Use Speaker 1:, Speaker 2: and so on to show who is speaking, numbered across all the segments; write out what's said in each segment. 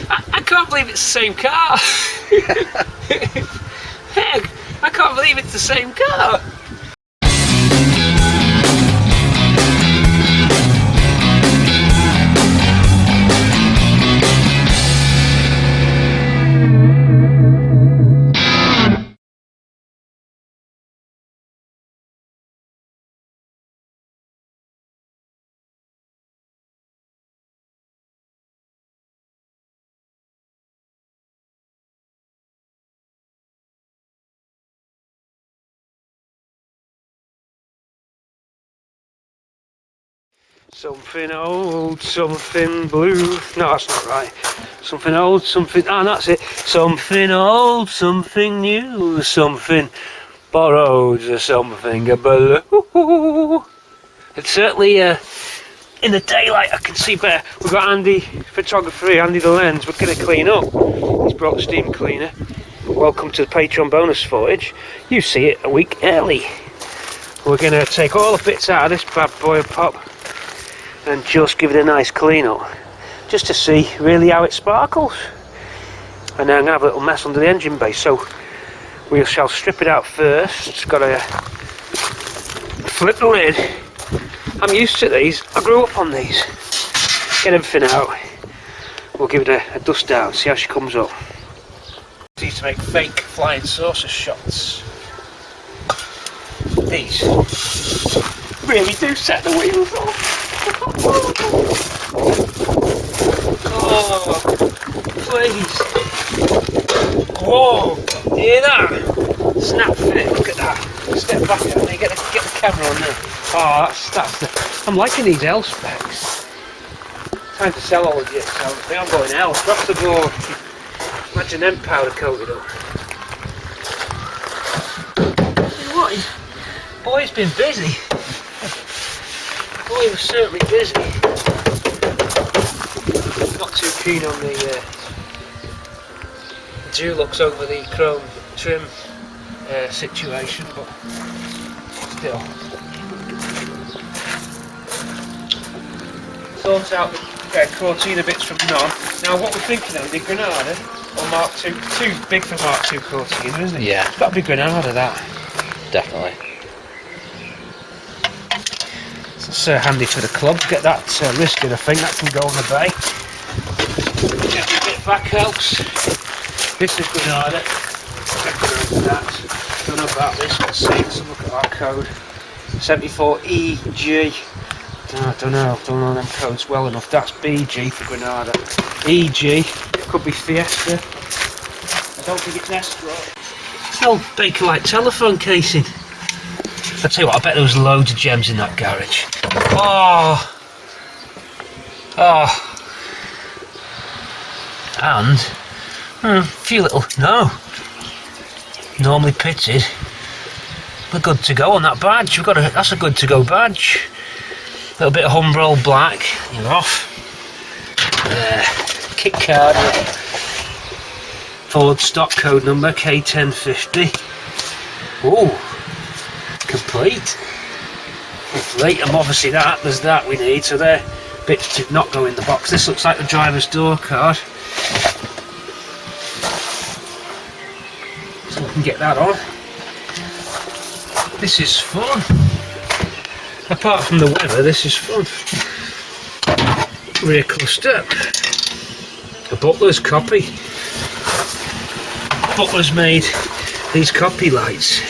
Speaker 1: I can't believe it's the same car. Heck, I can't believe it's the same car. Something old, something blue. No, that's not right. Something old, something... Ah, that's it. Something old, something new. Something borrowed, something blue. It's certainly, in the daylight, I can see better. We've got Andy, photographer, Andy the lens. We're going to clean up. He's brought the steam cleaner. Welcome to the Patreon bonus footage. You see it a week early. We're going to take all the bits out of this bad boy and pop and just give it a nice clean up, just to see really how it sparkles. And then I'm going to have a little mess under the engine bay, so we shall strip it out first. It's got to flip the lid. I'm used to these, I grew up on these. Get everything out. We'll give it a dust down, see how she comes up. It's easy to make fake flying saucer shots. These really do set the wheels off. Oh, please. Whoa, hear that? Snap fit, look at that. Step back and get the camera on there. Oh, that's the... I'm liking these L specs. Time to sell all the jets, so I think I'm going L across the board. Imagine them powder coated up. You know what? Boy's been busy. Boy was certainly busy. Not too keen on the DE-LUXE over the chrome trim situation, but still. Sort out the Cortina bits from Nod. Now what we're thinking of, the Granada or Mark II, too big for Mark II Cortina, isn't it?
Speaker 2: Yeah.
Speaker 1: It's got to be Granada, that.
Speaker 2: Definitely.
Speaker 1: It's handy for the club. Get that listed, I think. That can go on the bay. Get a bit back helps. This is Granada. Recognise that. Don't know about this. Let's see. Let's look at our code. 74EG. I don't know them codes well enough. That's BG for Granada. EG could be Fiesta. I don't think it's Estra. It's an old Bakelite telephone casing. I'll tell you what, I bet there was loads of gems in that garage. Oh! And a few little... No! Normally pitted. We're good to go on that badge. That's a good to go badge. A little bit of Humbrol black. You're off. Kit card. Ford stock code number K1050. Ooh. Complete. And obviously there's that we need, so they're bits to not go in the box. This looks like the driver's door card, so we can get that on. This is fun. Apart from the weather, this is fun. Rear cluster. A Butler's copy. Butler's made these copy lights.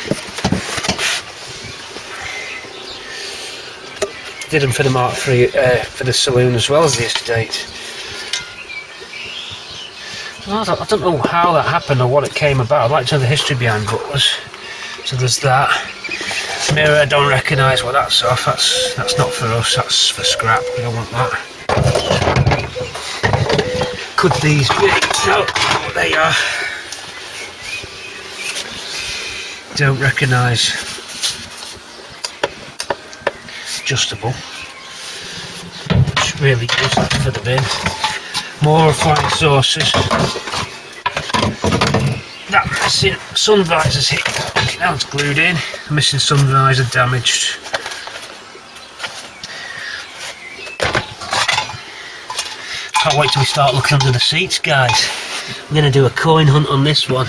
Speaker 1: Did them for the Mark III, for the saloon as well as the estate. Well, I don't know how that happened or what it came about. I'd like to know the history behind Butlers. So there's that. Mirror, I don't recognise what that's off. That's not for us. That's for scrap. We don't want that. Could these be? No, they are. Don't recognise. Adjustable, which really good. That's for the bin. More flying saucers. That missing sun visor's hit. Now it's glued in. Missing sun visor damaged. can't wait till we start looking under the seats, guys. We're going to do a coin hunt on this one.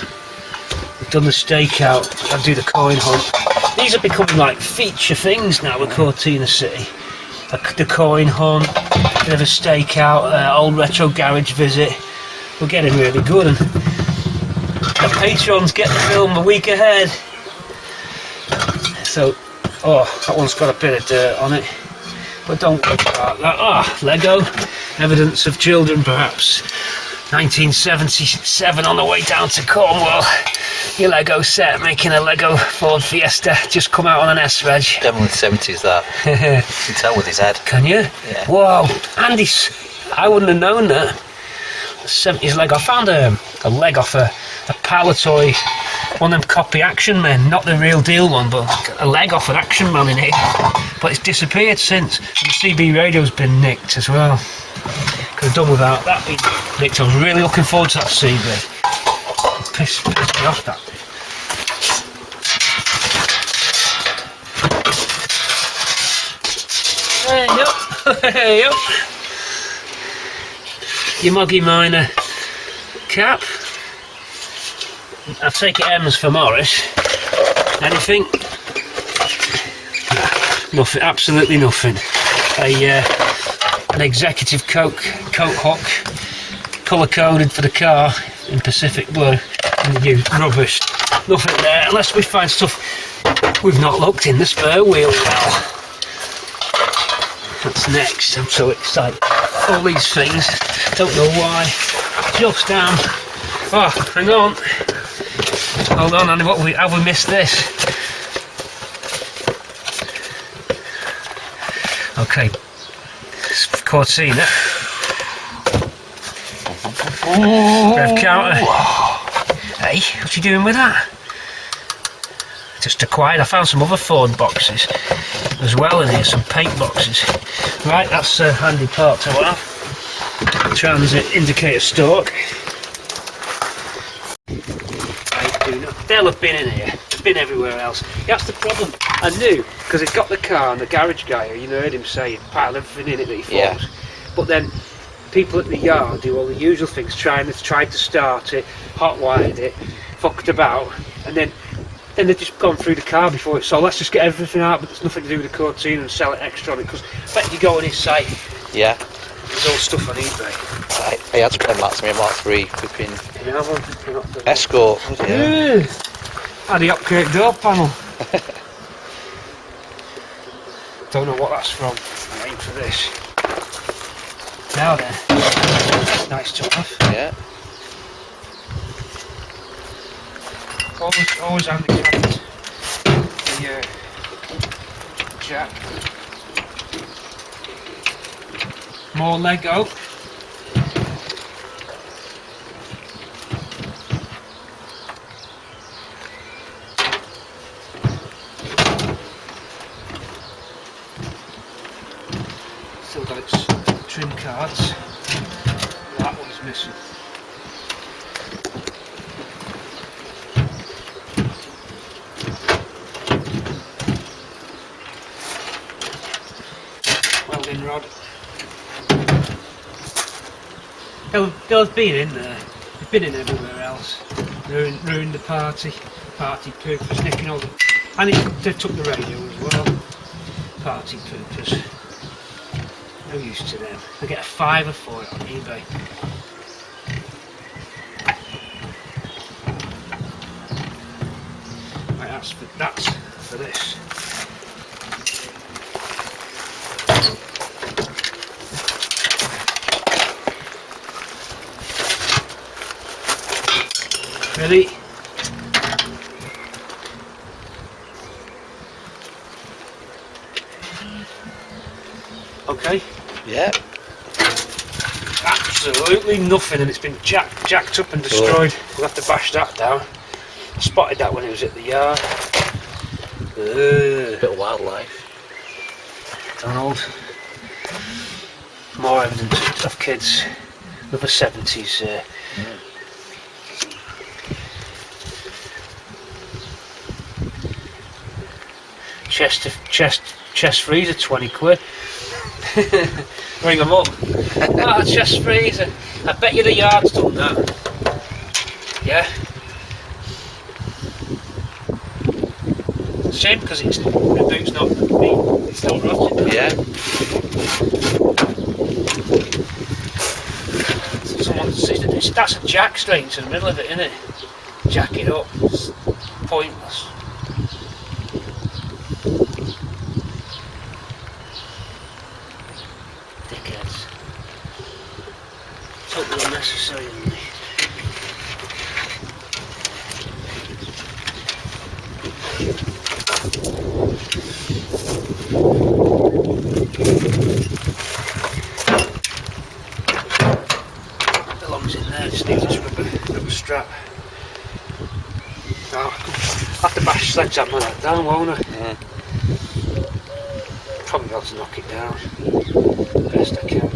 Speaker 1: We've done the stakeout, I'll do the coin hunt. These are becoming like feature things now with Cortina City. The coin hunt, bit of a stakeout, old retro garage visit. We're getting really good, and the patrons get the film a week ahead. So, oh, that one's got a bit of dirt on it. But don't worry about that. Ah, Lego, evidence of children perhaps. 1977 on the way down to Cornwall. Your Lego set, making a Lego Ford Fiesta, just come out on an S-Reg.
Speaker 2: Definitely 70s that. You can tell with his head.
Speaker 1: Can you?
Speaker 2: Yeah.
Speaker 1: Whoa, Andy's, I wouldn't have known that. 70s Lego. I found a leg off a Power Toy, one of them copy Action Men, not the real deal one, but a leg off an Action Man in it. But it's disappeared since, and the CB radio's been nicked as well. Could have done without that being nicked. I was really looking forward to that CB. Pissed me off, that. Hey up, hey up. Your Moggy Miner cap. I take it M's for Morris. Anything? Nothing, absolutely nothing. An executive coat hook, colour coded for the car in Pacific blue, and the used rubbish. Nothing there, unless we find stuff we've not looked in the spare wheel well. That's next. I'm so excited. All these things, don't know why. Just damn. Oh, hang on. Hold on, Andy, have we missed this? Okay. Cortina. Rev counter. Hey, what you doing with that? Just acquired. I found some other Ford boxes as well in here, some paint boxes. Right, that's a handy part to have. Transit indicator stalk. They'll have been in here, they've been everywhere else. That's the problem. I knew, because he's got the car and the garage guy, you know, heard him say, pile everything in it that he thought. Yeah. But then people at the yard do all the usual things, tried to start it, hot-wired it, fucked about, and then they've just gone through the car before it. So let's just get everything out, but there's nothing to do with the Cortina, and sell it extra on it. Because I bet you go on his site. Yeah. There's all stuff on eBay.
Speaker 2: I had to spend Mark 3 flipping
Speaker 1: Can you have one?
Speaker 2: Escort.
Speaker 1: Yeah. And the upgrade door panel. Don't know what that's from. I'm waiting for this. Now then, nice top off.
Speaker 2: Yeah.
Speaker 1: Always handicapped. The jack. More Lego. Still got its trim cards. That one's missing. Welding rod. They've been in there. They've been in everywhere else. Ruined the party poopers, nicking all the... And they took the radio as well. Party poopers. No use to them. They get a £5 for it on eBay. Right, that's for this. Ready? Okay.
Speaker 2: Yeah.
Speaker 1: Absolutely nothing, and it's been jacked up and destroyed. We'll have to bash that down. I spotted that when it was at the yard.
Speaker 2: Bit of wildlife.
Speaker 1: Donald. More evidence of kids. Another 70s. chest freezer, 20 quid. Ring them up. Ah, chest freezer. I bet you the yard's done that. Yeah. Shame because the boot's not it's not rotted.
Speaker 2: Yeah.
Speaker 1: That's a jack straight into the middle of it, isn't it? Jack it up. It's pointless. Dickheads. Totally unnecessary, isn't it? Belongs in there, just needs this rubber strap. Oh, I'll have to bash sledgehammer that down, won't I?
Speaker 2: Yeah.
Speaker 1: Probably be able to knock it down best I can.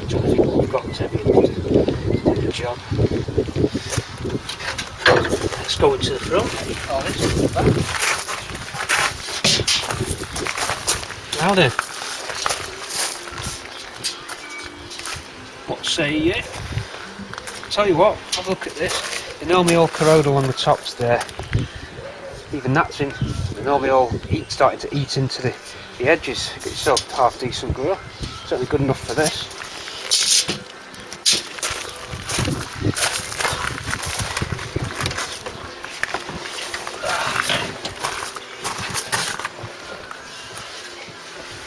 Speaker 1: Trying to think what we've got that's heavy enough to do the job. Let's go into the front. Oh, this is the back. Now then, what say you? Tell you what, have a look at this. You know me all corroded along the tops there. Even that's in. You know me all starting to eat into the edges. Get yourself half decent grill. Certainly good enough for this.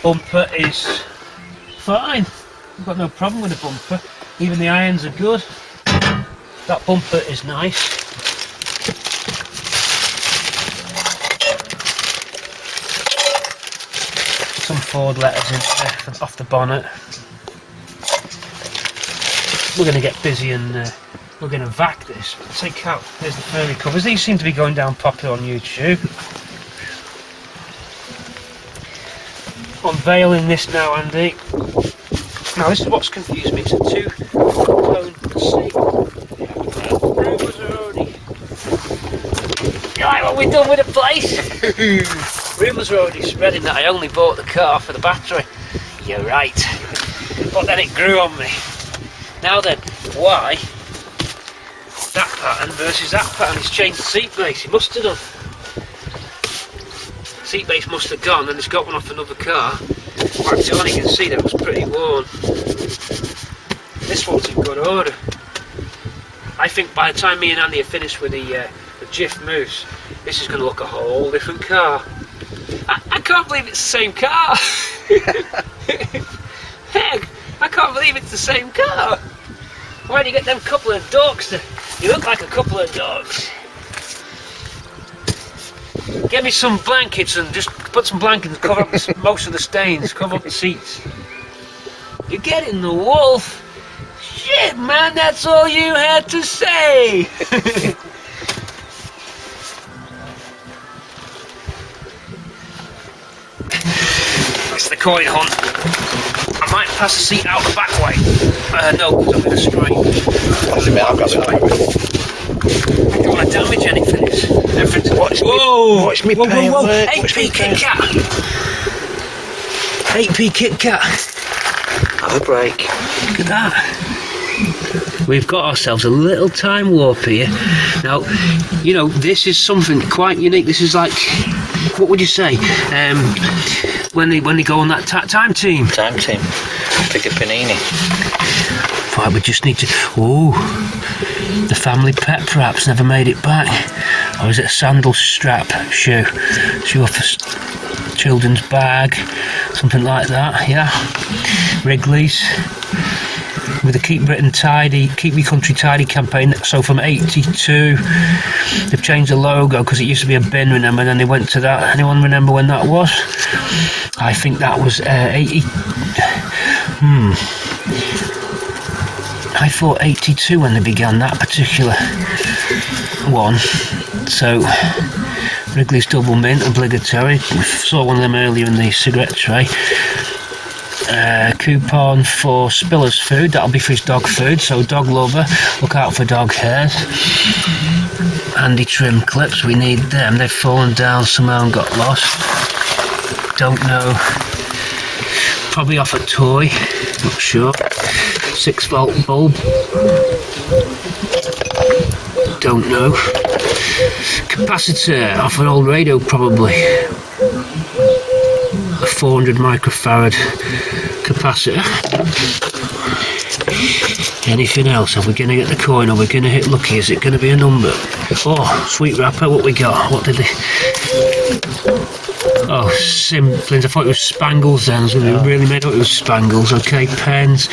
Speaker 1: Bumper is fine. I've got no problem with the bumper. Even the irons are good. That bumper is nice. Some Ford letters in there off the bonnet. We're going to get busy and we're going to vac this. Take out, there's the furry covers. These seem to be going down popular on YouTube. Unveiling this now, Andy. Now this is what's confused me. It's a two-tone seat. Rumours are already... Right, what we done with the place? Rumours are already spreading that I only bought the car for the battery. You're right. But then it grew on me. Now then, why that pattern versus that pattern? He's changed the seat base. He must have done. Seat base must have gone, and it's got one off another car. Wiped it on, you can see that it was pretty worn. This one's in good order. I think by the time me and Andy are finished with the Jiff Moose, this is going to look a whole different car. I can't believe it's the same car. Heck, I can't believe it's the same car. Why do you get them couple of dogs? You look like a couple of dogs. Get me some blankets and just put some blankets and cover up most of the stains, cover up the seats. You're getting the wolf. Shit, man, that's all you had to say. It's the coin hunt. I might pass the seat out the back way. No, because I'm going to strike.
Speaker 2: Doesn't matter, I've got it.
Speaker 1: I don't want to damage anything. Everything's watch me.
Speaker 2: Whoa! Watch me pay.
Speaker 1: 8p Kit Kat. 8p Kit Kat.
Speaker 2: Have a break.
Speaker 1: Look at that. We've got ourselves a little time warp here. Now, you know, this is something quite unique. This is like, what would you say? When they go on that time team.
Speaker 2: Time team. Pick a panini.
Speaker 1: Right, we just need to. Oh, the family pet perhaps never made it back, or is it a sandal strap shoe? Shoe off a children's bag, something like that. Yeah, Wrigley's with the Keep Britain Tidy, Keep Your Country Tidy campaign. So from '82, they've changed the logo because it used to be a bin, remember? And then they went to that. Anyone remember when that was? I think that was 80. I thought 82 when they began that particular one. So Wrigley's Double Mint, obligatory. We saw one of them earlier in the cigarette tray. Coupon for Spiller's food, that'll be for his dog food, so dog lover, look out for dog hairs. Handy trim clips, we need them, they've fallen down somehow and got lost. Don't know. Probably off a toy, not sure. 6-volt bulb. Don't know. Capacitor off an old radio, probably. A 400 microfarad capacitor. Anything else? Are we going to get the coin? Are we going to hit lucky? Is it going to be a number? Oh, sweet wrapper, what we got? What did they... Oh, simplings. I thought it was spangles then. I was going to really made up it was spangles. Okay, pens.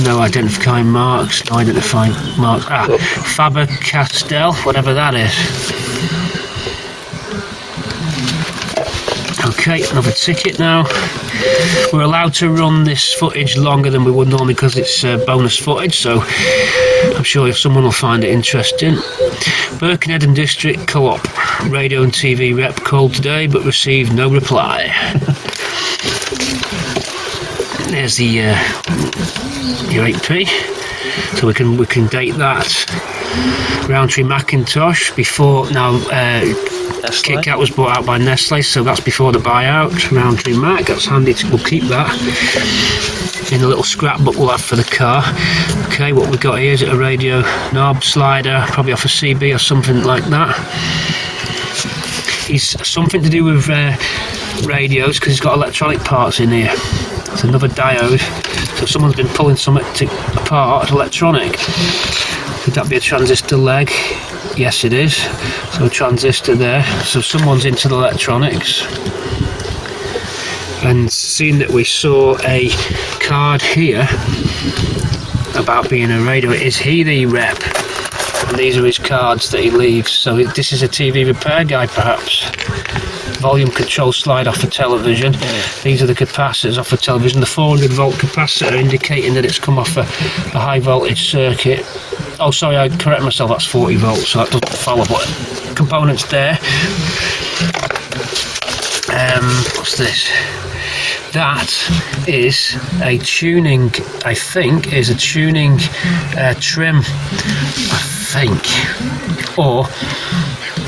Speaker 1: No identifying marks. No identifying marks. Ah, Faber-Castell, whatever that is. Okay, another ticket now. We're allowed to run this footage longer than we would normally because it's bonus footage, so I'm sure if someone will find it interesting. Birkenhead and District Co-op radio and TV rep called today but received no reply. There's the your 8p, so we can date that. Roundtree Macintosh before now. Kit Kat was bought out by Nestle, so that's before the buyout. Roundtree Mac, that's handy. We'll keep that in a little scrapbook we'll have for the car. Okay, what we've got here is a radio knob slider, probably off a CB or something like that. It's something to do with radios because it's got electronic parts in here. It's another diode, so someone's been pulling something apart, electronic. Could that be a transistor leg? Yes, it is. So a transistor there. So someone's into the electronics. And seeing that we saw a card here about being a radio, is he the rep? And these are his cards that he leaves. So this is a TV repair guy, perhaps. Volume control slide off the television. These are the capacitors off the television. The 400 volt capacitor indicating that it's come off a high voltage circuit. Oh, sorry, I correct myself, that's 40 volts, so that doesn't follow, but components there. What's this? That is a tuning, I think, is a tuning trim, I think. Or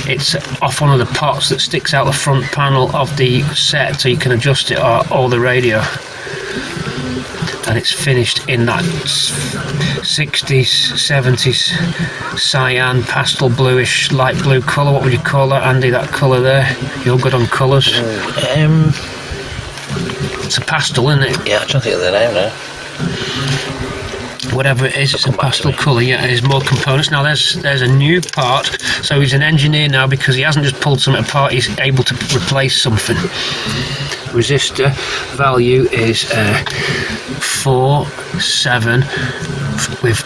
Speaker 1: it's off one of the pots that sticks out the front panel of the set so you can adjust it or the radio. And it's finished in that 60s, 70s cyan, pastel bluish, light blue colour. What would you call that, Andy, that colour there? You're good on colours. It's a pastel, isn't it?
Speaker 2: Yeah, I'm trying to think of the name now.
Speaker 1: Whatever it is, it's a pastel colour. Yeah, there's more components. Now there's a new part, so he's an engineer now because he hasn't just pulled something apart, he's able to replace something. Resistor value is 4.7 with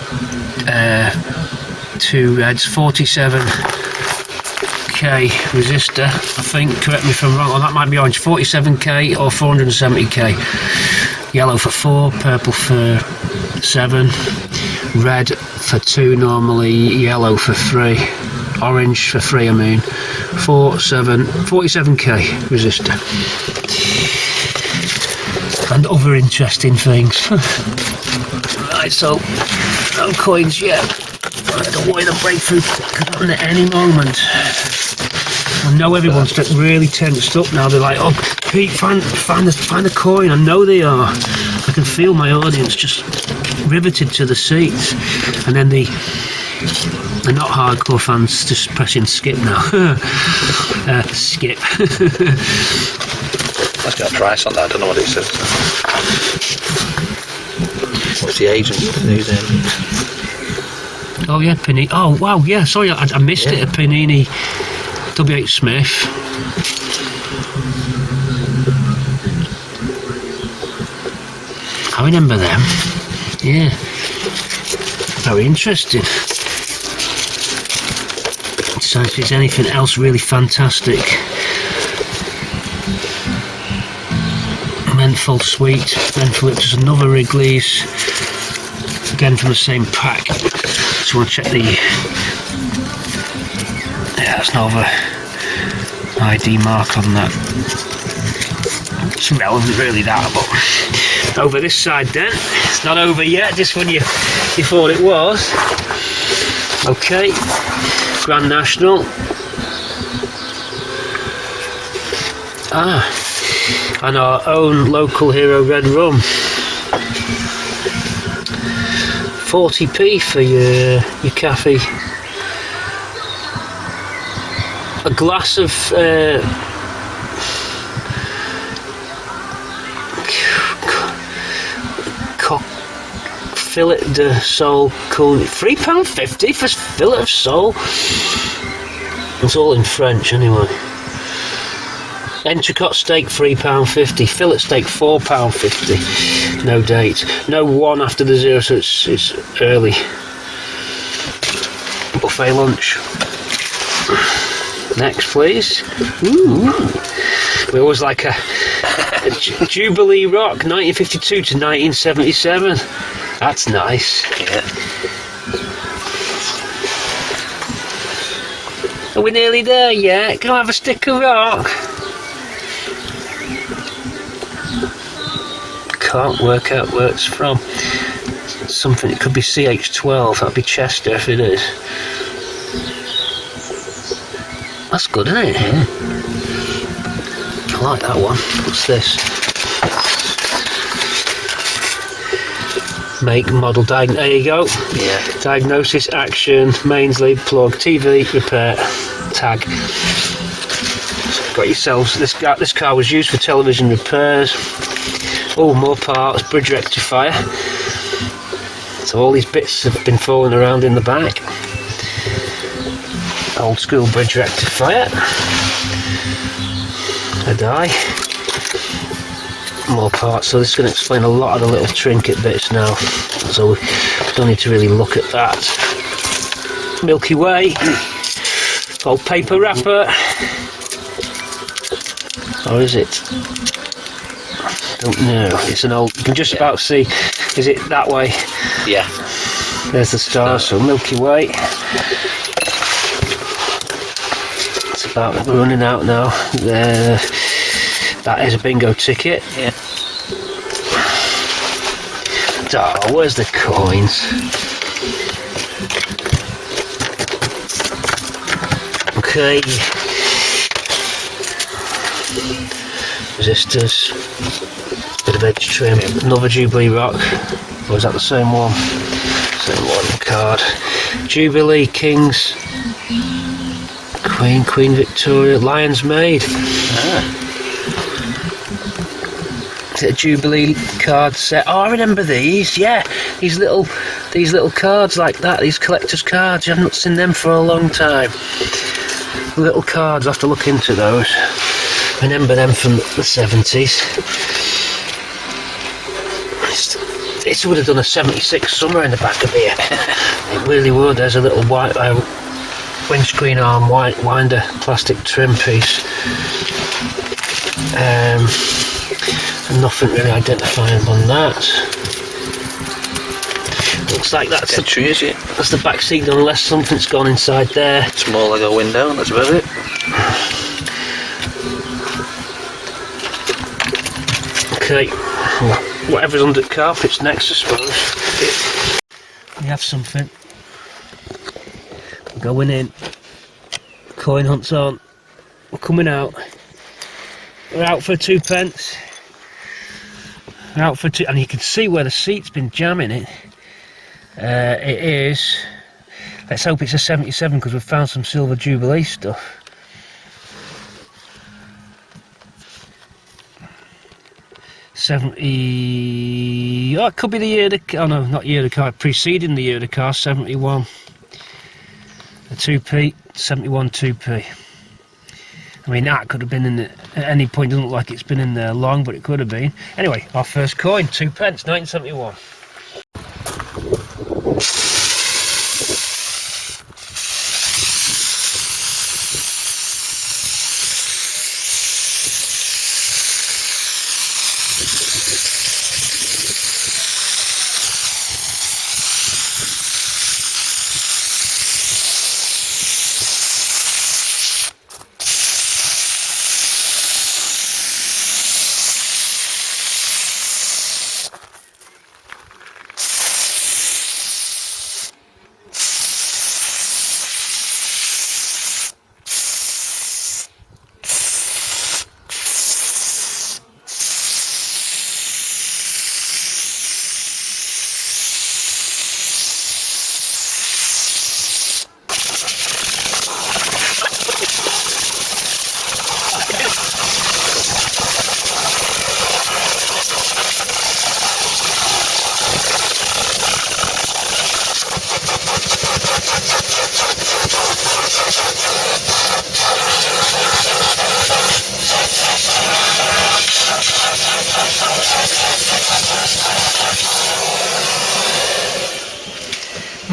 Speaker 1: 2 reds, 47k resistor, I think, correct me if I'm wrong, or that might be orange, 47k or 470k. Yellow for 4, purple for 7, red for 2 normally, yellow for 3, orange for 3 I mean, 47k resistor. And other interesting things. Right, so no coins yet. I don't worry, the breakthrough could happen at any moment. I know everyone's really tensed up now. They're like, "Oh, Pete, find the coin." I know they are. I can feel my audience just riveted to the seats. And then the not hardcore fans just pressing skip now. Skip.
Speaker 2: That's got a price on that. I don't know what it says. What's the agent? Who's in?
Speaker 1: Oh yeah, Panini. Oh wow, yeah. Sorry, I missed it. A Panini. W.H. Smith. I remember them. Yeah. Very interesting. So if there's anything else really fantastic. Menthol Sweet. Menthol, there's another Wrigley's. Again from the same pack. Just want to check the... Yeah, that's not an ID mark on that. It's irrelevant really, that, but over this side then, it's not over yet, just when you thought it was. Okay, Grand National. and our own local hero red rum. 40p for your cafe. A glass of fillet de sole, cool. £3.50 for fillet of sole. It's all in French anyway. Entrecôte steak £3.50, fillet steak £4.50. No date, no one after the 0, so it's early. Buffet lunch. Next, please. Ooh. We always like a Jubilee Rock, 1952 to 1977. That's nice.
Speaker 2: Yeah.
Speaker 1: Are we nearly there yet? Can I have a stick of rock? Can't work out where it's from. Something, it could be CH12, that'd be Chester if it is. That's good, isn't it?
Speaker 2: Mm.
Speaker 1: I like that one. What's this? Make, model, there you go.
Speaker 2: Yeah.
Speaker 1: Diagnosis, action, mains, lead, plug, TV, repair, tag. Got yourselves, this car was used for television repairs. Oh, more parts, bridge rectifier. So all these bits have been falling around in the back. Old school bridge rectifier. A die. More parts, so this is going to explain a lot of the little trinket bits now. So we don't need to really look at that. Milky Way. Old paper wrapper. Or is it? Don't know. It's an old. You can just about see. Is it that way?
Speaker 2: Yeah.
Speaker 1: There's the stars. So Milky Way. It's about running out now. That is a bingo ticket.
Speaker 2: Yeah.
Speaker 1: Oh, where's the coins? Okay. Resistors. Bit of edge trim. Another Jubilee Rock. Or is that the same one? Same one. Card. Jubilee, Kings. Queen Victoria. Lion's Maid.
Speaker 2: Ah.
Speaker 1: Is it a Jubilee card set? Oh, I remember these. Yeah, these little cards like that. These collector's cards. You haven't seen them for a long time. Little cards. I have to look into those. I remember them from the 70s. This would have done a 76 summer in the back of here. It really would. There's a little white windscreen arm winder plastic trim piece. Nothing really identifying on that. Looks like that's the back seat, unless something's gone inside there.
Speaker 2: Small like a window, that's about it.
Speaker 1: Okay, whatever's under the carpet's next, I suppose. We have something. We're going in. Coin hunt's on. We're coming out. We're out for 2 pence. We're out for 2, and you can see where the seat's been jamming it. It is. Let's hope it's a 77 because we've found some Silver Jubilee stuff. '70. Oh, it could be the year of the. Oh no, not year of the car. Preceding the year of the car. 71. A 2p. 71 2p. I mean, that could have been in the, at any point. Doesn't look like it's been in there long, but it could have been. Anyway, our first coin, 2 pence, 1971.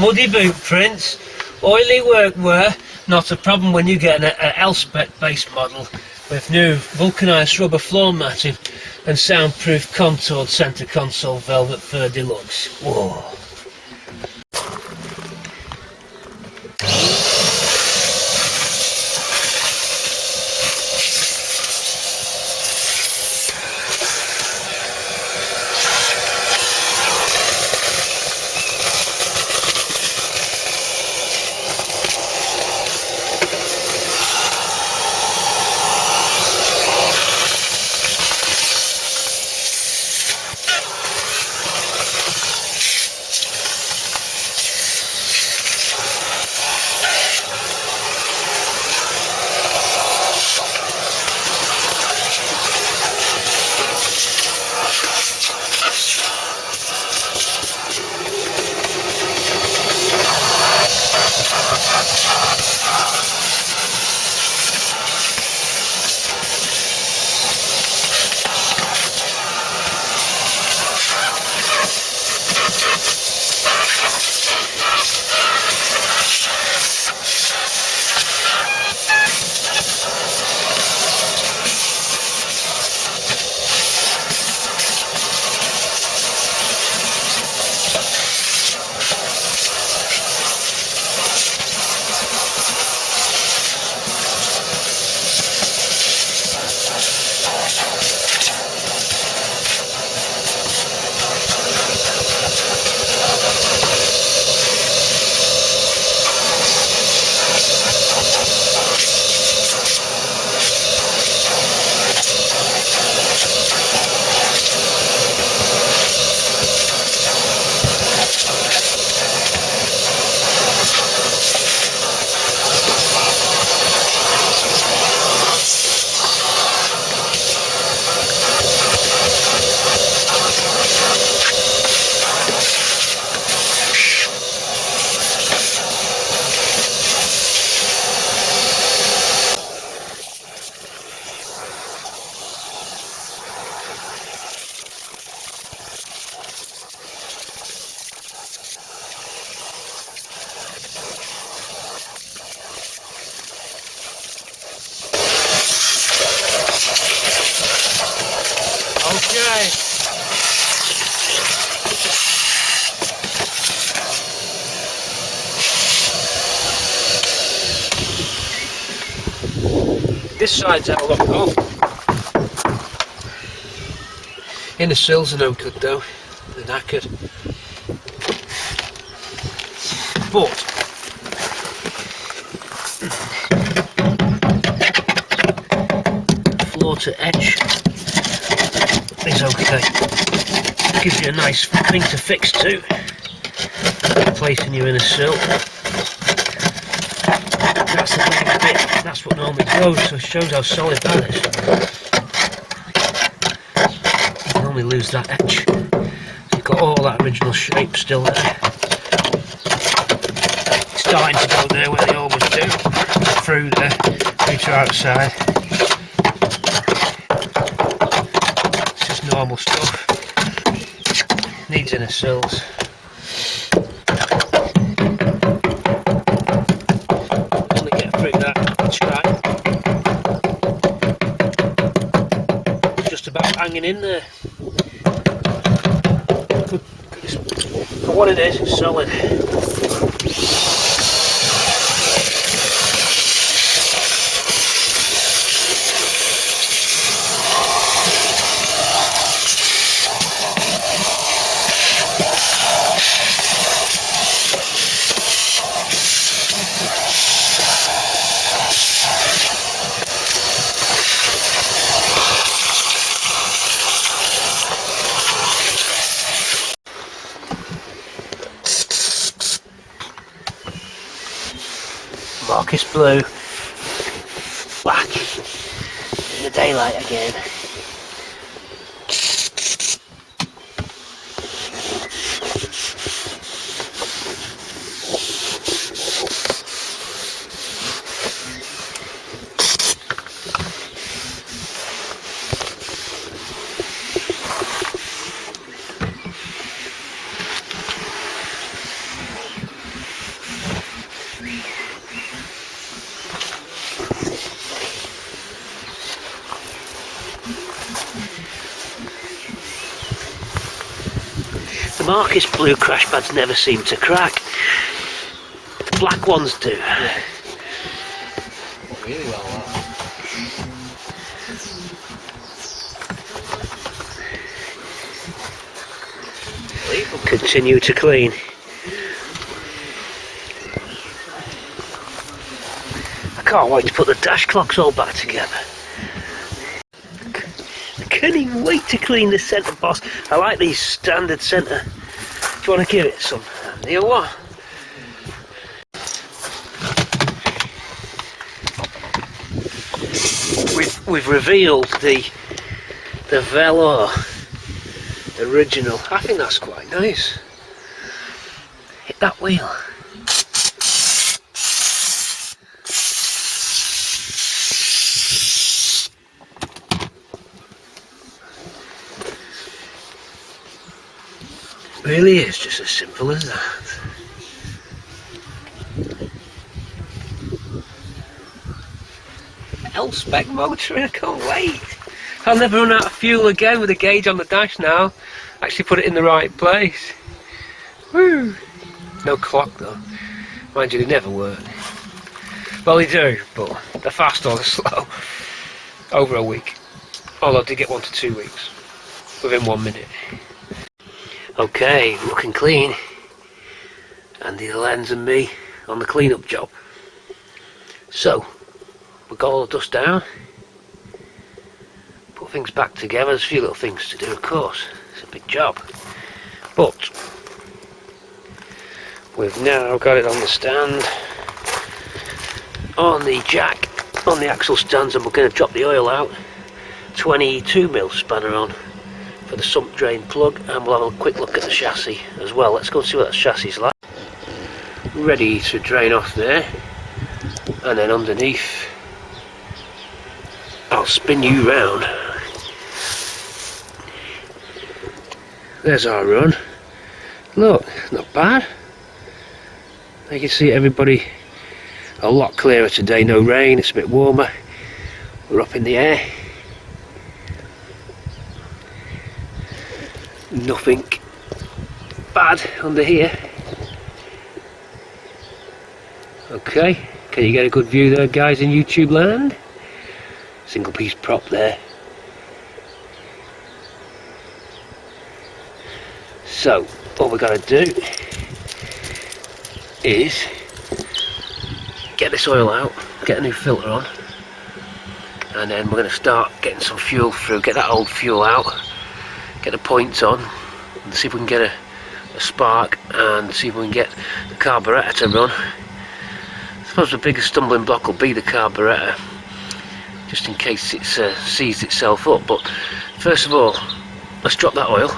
Speaker 1: muddy boot prints, oily workwear, not a problem when you get an L-spec based model with new vulcanised rubber floor matting and soundproof contoured centre console velvet fur deluxe. Whoa. Okay. This side's out a lot off. Inner sills are no good though, they're knackered. But floor to edge is okay. Gives you a nice thing to fix too. Placing your inner sill. That's the big bit. That's what normally goes, so it shows how solid that is. You normally lose that edge. So you've got all that original shape still there. It's starting to go there where they always do. Through there, through to outside. It's just normal stuff. Needs inner sills. Only get through that stripe. Just about hanging in there. For what it is, it's solid. Marcus blue, black, in the daylight again. The Marcus blue crash pads never seem to crack. The black ones do.
Speaker 2: Yeah. Really well, that.
Speaker 1: Continue to clean. I can't wait to put the dash clocks all back together. I can't even wait to clean the centre boss. I like these standard centre. Do you want to give it some? You know what? We've revealed the velour original. I think that's quite nice. Hit that wheel. Really is just as simple as that. L-spec motor, I can't wait. I'll never run out of fuel again with a gauge on the dash now. Actually put it in the right place. Woo! No clock though. Mind you, they never work. Well, they do, but they're fast or they're slow. Over a week. Although they get 1 to 2 weeks. Within 1 minute. Okay, looking clean. Andy the Lens and me on the clean-up job. So, we got all the dust down. Put things back together. There's a few little things to do, of course. It's a big job. But we've now got it on the stand, on the jack, on the axle stands, and we're going to drop the oil out. 22mm spanner on for the sump drain plug, and we'll have a quick look at the chassis as well. Let's go and see what that chassis is like. Ready to drain off there, and then underneath I'll spin you round. There's our run. Look, not bad. You can see everybody a lot clearer today. No rain, it's a bit warmer. We're up in the air. Nothing bad under here. Okay, can you get a good view there, guys, in YouTube land? Single piece prop there. So, what we're going to do is get this oil out, get a new filter on, and then we're going to start getting some fuel through, get that old fuel out, get the points on, and see if we can get a spark, and see if we can get the carburettor to run. I suppose the biggest stumbling block will be the carburettor, just in case it's seized itself up. But first of all, let's drop that oil.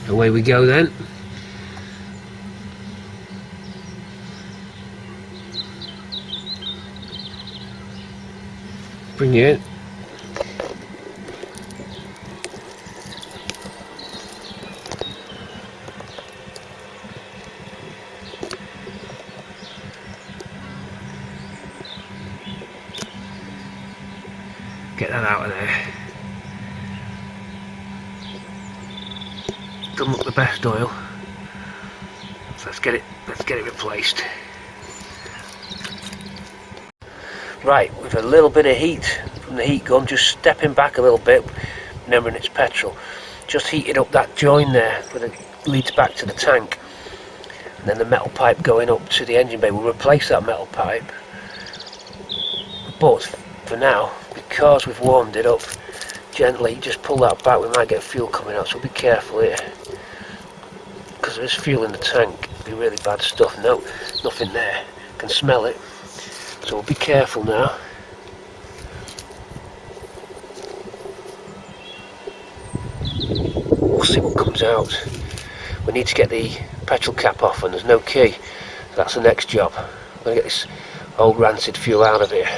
Speaker 1: Away we go then. Bring it in. Get that out of there. Doesn't look the best oil, so let's get it replaced. Right, with a little bit of heat from the heat gun, just stepping back a little bit, remembering it's petrol, just heated up that join there where it leads back to the tank, and then the metal pipe going up to the engine bay. We'll replace that metal pipe, but for now, because we've warmed it up, gently just pull that back. We might get fuel coming out, so be careful here, because there is fuel in the tank. It'll be really bad stuff. No, nothing there, can smell it, so we'll be careful now. We'll see what comes out. We need to get the petrol cap off, and there's no key. That's the next job. I'm going to get this old rancid fuel out of here.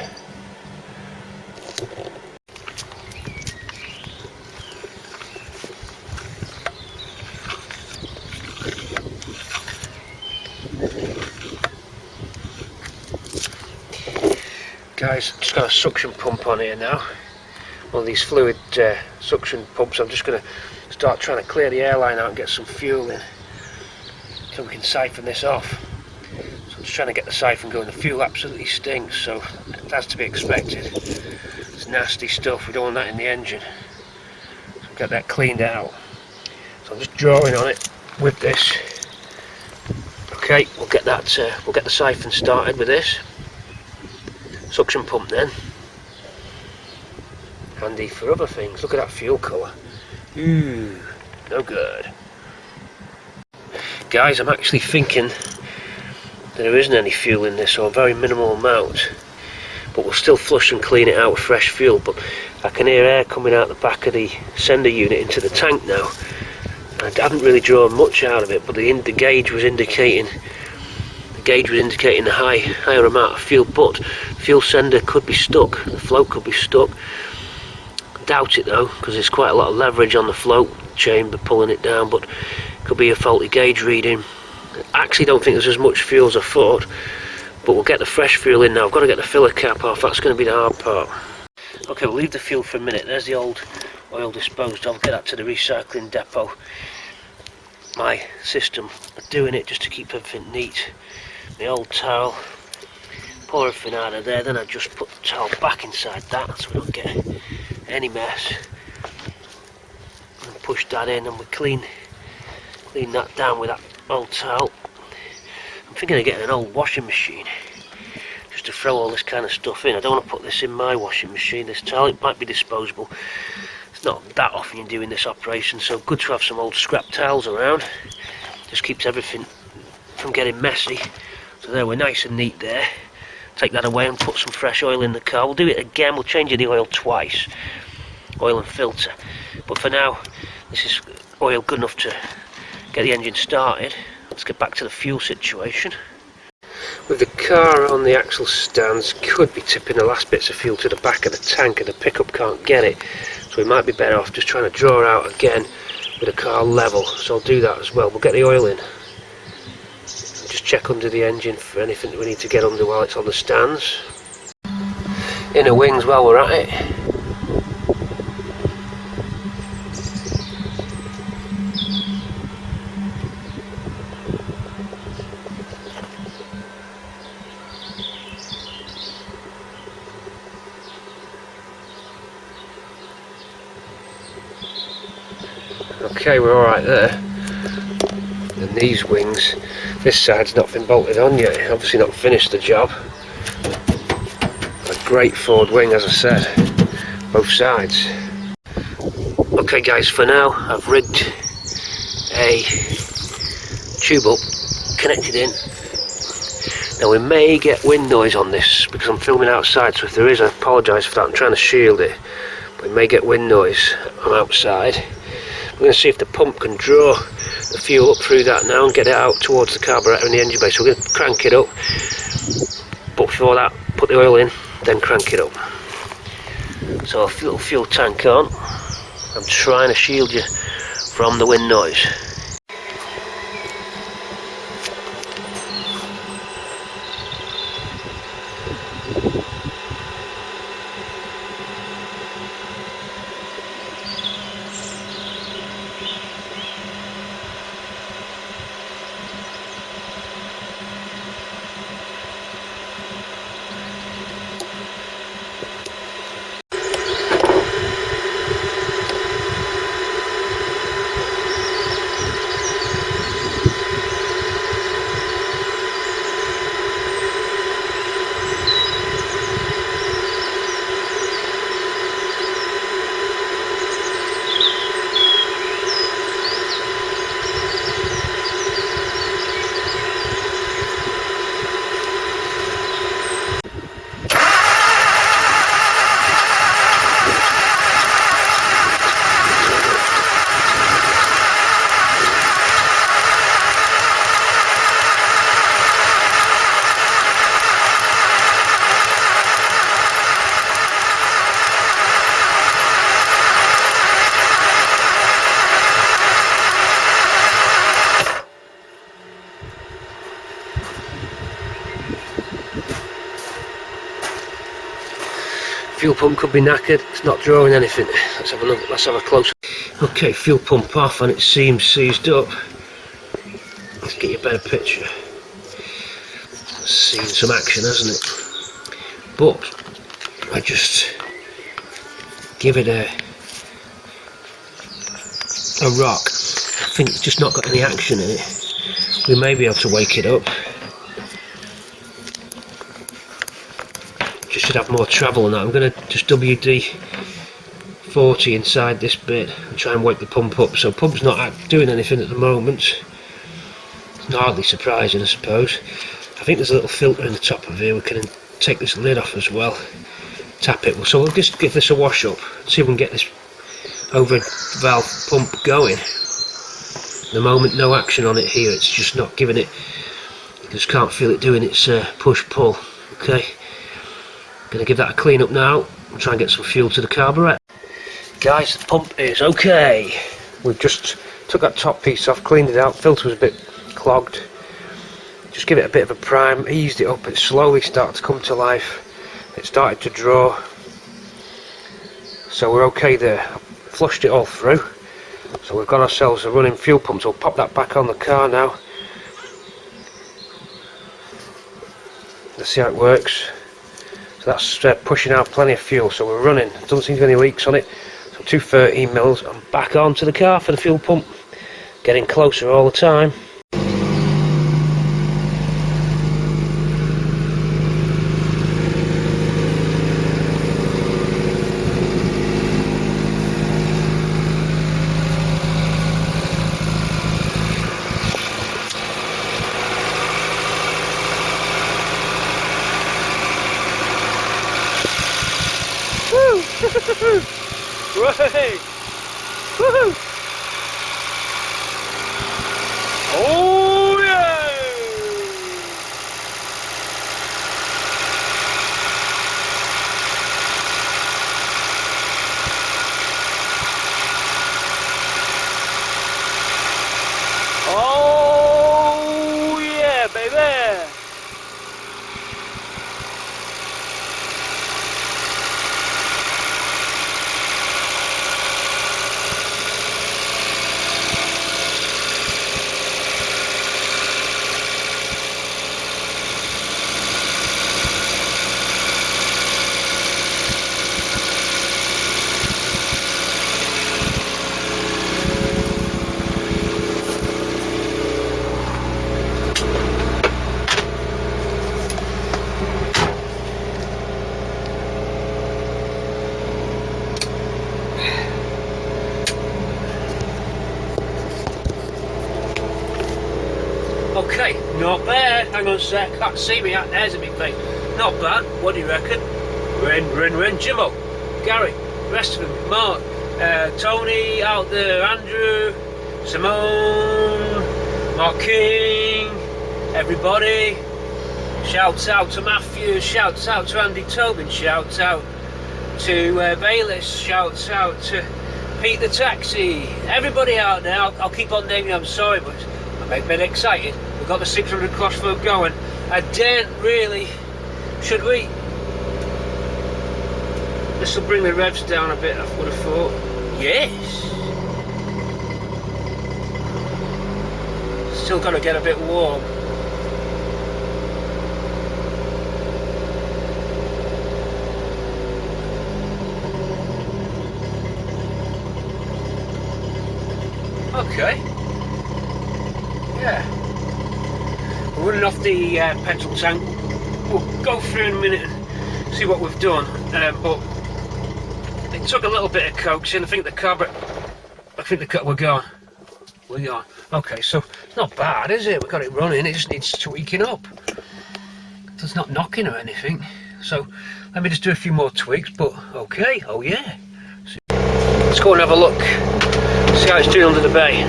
Speaker 1: Guys, just got a suction pump on here now. One of these fluid suction pumps. I'm just going to start trying to clear the airline out and get some fuel in, so we can siphon this off. So I'm just trying to get the siphon going. The fuel absolutely stinks, so it has to be expected. It's nasty stuff. We don't want that in the engine. So get that cleaned out. So I'm just drawing on it with this. Okay, we'll get that. We'll get the siphon started with this suction pump then. Handy for other things. Look at that fuel colour. Ooh, no good. Guys, I'm actually thinking that there isn't any fuel in this, or a very minimal amount. But we'll still flush and clean it out with fresh fuel. But I can hear air coming out the back of the sender unit into the tank now. I haven't really drawn much out of it, but the gauge was indicating the higher amount of fuel, but fuel sender could be stuck, the float could be stuck. Doubt it though, because there's quite a lot of leverage on the float chamber pulling it down, but it could be a faulty gauge reading. I actually don't think there's as much fuel as I thought, but we'll get the fresh fuel in now. I've got to get the filler cap off, that's going to be the hard part. Okay, we'll leave the fuel for a minute. There's the old oil disposed of. Get that to the recycling depot. My system of doing it just to keep everything neat. The old towel, pour everything out of there, then I just put the towel back inside that so we don't get any mess, and push that in, and we clean that down with that old towel. I'm thinking of getting an old washing machine just to throw all this kind of stuff in. I don't want to put this in my washing machine, this towel. It might be disposable. It's not that often you're doing this operation, so good to have some old scrap towels around. Just keeps everything from getting messy. So there, we're nice and neat there. Take that away and put some fresh oil in the car. We'll do it again, we'll change the oil twice. Oil and filter. But for now, this is oil good enough to get the engine started. Let's get back to the fuel situation. With the car on the axle stands, could be tipping the last bits of fuel to the back of the tank and the pickup can't get it. So we might be better off just trying to draw out again with the car level. So I'll do that as well. We'll get the oil in. Just check under the engine for anything that we need to get under while it's on the stands. Inner wings while we're at it. Okay, we're alright there. And these wings, this side's not been bolted on yet, obviously not finished the job. A great forward wing, as I said, both sides. Okay guys, for now I've rigged a tube up, connected in. Now we may get wind noise on this because I'm filming outside, so if there is, I apologise for that. I'm trying to shield it, but we may get wind noise. I'm outside. We're going to see if the pump can draw the fuel up through that now and get it out towards the carburetor and the engine bay. So we're going to crank it up, but before that put the oil in, then crank it up. So a little fuel tank on. I'm trying to shield you from the wind noise. Fuel pump could be knackered, it's not drawing anything. Let's have a look, let's have a close. Okay, fuel pump off and it seems seized up. Let's get you a better picture. It's seen some action, hasn't it? But I just give it a rock. I think it's just not got any action in it. We may be able to wake it up. Just should have more travel on that. I'm going to just WD-40 inside this bit and try and wake the pump up. So pump's not doing anything at the moment. It's not hardly surprising, I suppose. I think there's a little filter in the top of here. We can take this lid off as well. Tap it. So we'll just give this a wash up. See if we can get this over valve pump going. At the moment, no action on it here. It's just not giving it. You just can't feel it doing its push-pull. Okay. Gonna give that a clean up now and try and get some fuel to the carburettor. Guys, the pump is okay. We've just took that top piece off, cleaned it out. Filter was a bit clogged. Just give it a bit of a prime, eased it up. It slowly started to come to life. It started to draw. So we're okay there. I flushed it all through. So we've got ourselves a running fuel pump. So we'll pop that back on the car now. Let's see how it works. So that's pushing out plenty of fuel. So we're running. Doesn't seem to be any leaks on it. So 213 mils. I'm back onto the car for the fuel pump. Getting closer all the time. Right. Woohoo! Oh yeah! Oh yeah, baby! Okay, not bad. Hang on a sec, can't see me out there's a big thing. Not bad, what do you reckon? Rin, Jimmo, Gary, the rest of them, Mark, Tony out there, Andrew, Simone, Mark King, everybody. Shouts out to Matthew, shouts out to Andy Tobin, shouts out to Bayliss, shouts out to Pete the Taxi, everybody out there. I'll keep on naming you, I'm sorry, but I'm a bit excited. We've got the 600 crossflow going. I daren't really, should we? This will bring the revs down a bit, I would have thought. Yes. Still got to get a bit warm. Okay. Yeah. We're running off the petrol tank. We'll go through in a minute and see what we've done. But it took a little bit of coaxing. I think the carburetor. We're going. Okay, so it's not bad, is it? We got it running. It just needs tweaking up. It's not knocking or anything. So let me just do a few more tweaks. But okay. Oh yeah. Let's go and have a look. See how it's doing under the bay.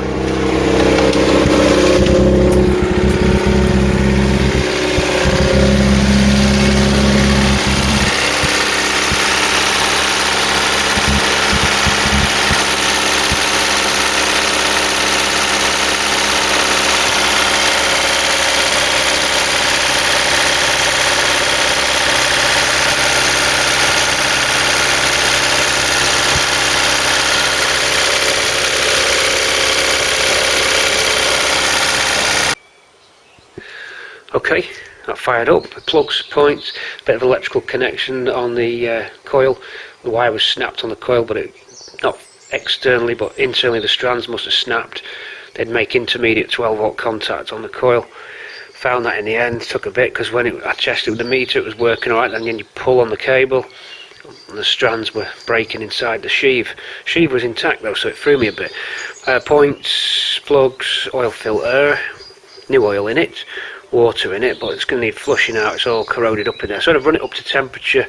Speaker 1: okay. That fired up. The plugs, points, bit of electrical connection on the coil. The wire was snapped on the coil, but not externally, but internally the strands must have snapped. They'd make intermediate 12-volt contact on the coil. Found that in the end. Took a bit because when I tested with the meter, it was working alright. Then you pull on the cable, and the strands were breaking inside the sheave. Sheave was intact though, so it threw me a bit. Points, plugs, oil filter, new oil in it, water in it, but it's going to need flushing out. It's all corroded up in there. So I've run it up to temperature,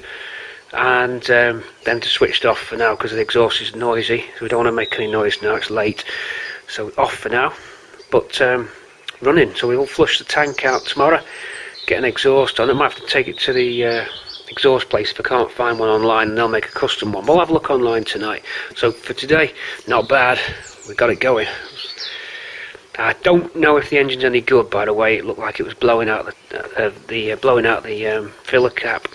Speaker 1: and then to switch it off for now because the exhaust is noisy. So we don't want to make any noise now. It's late, so off for now. But running. So we'll flush the tank out tomorrow. Get an exhaust on. I might have to take it to the exhaust place if I can't find one online, and they'll make a custom one. We'll have a look online tonight. So for today, not bad. We got it going. I don't know if the engine's any good. By the way, it looked like it was blowing out the filler cap.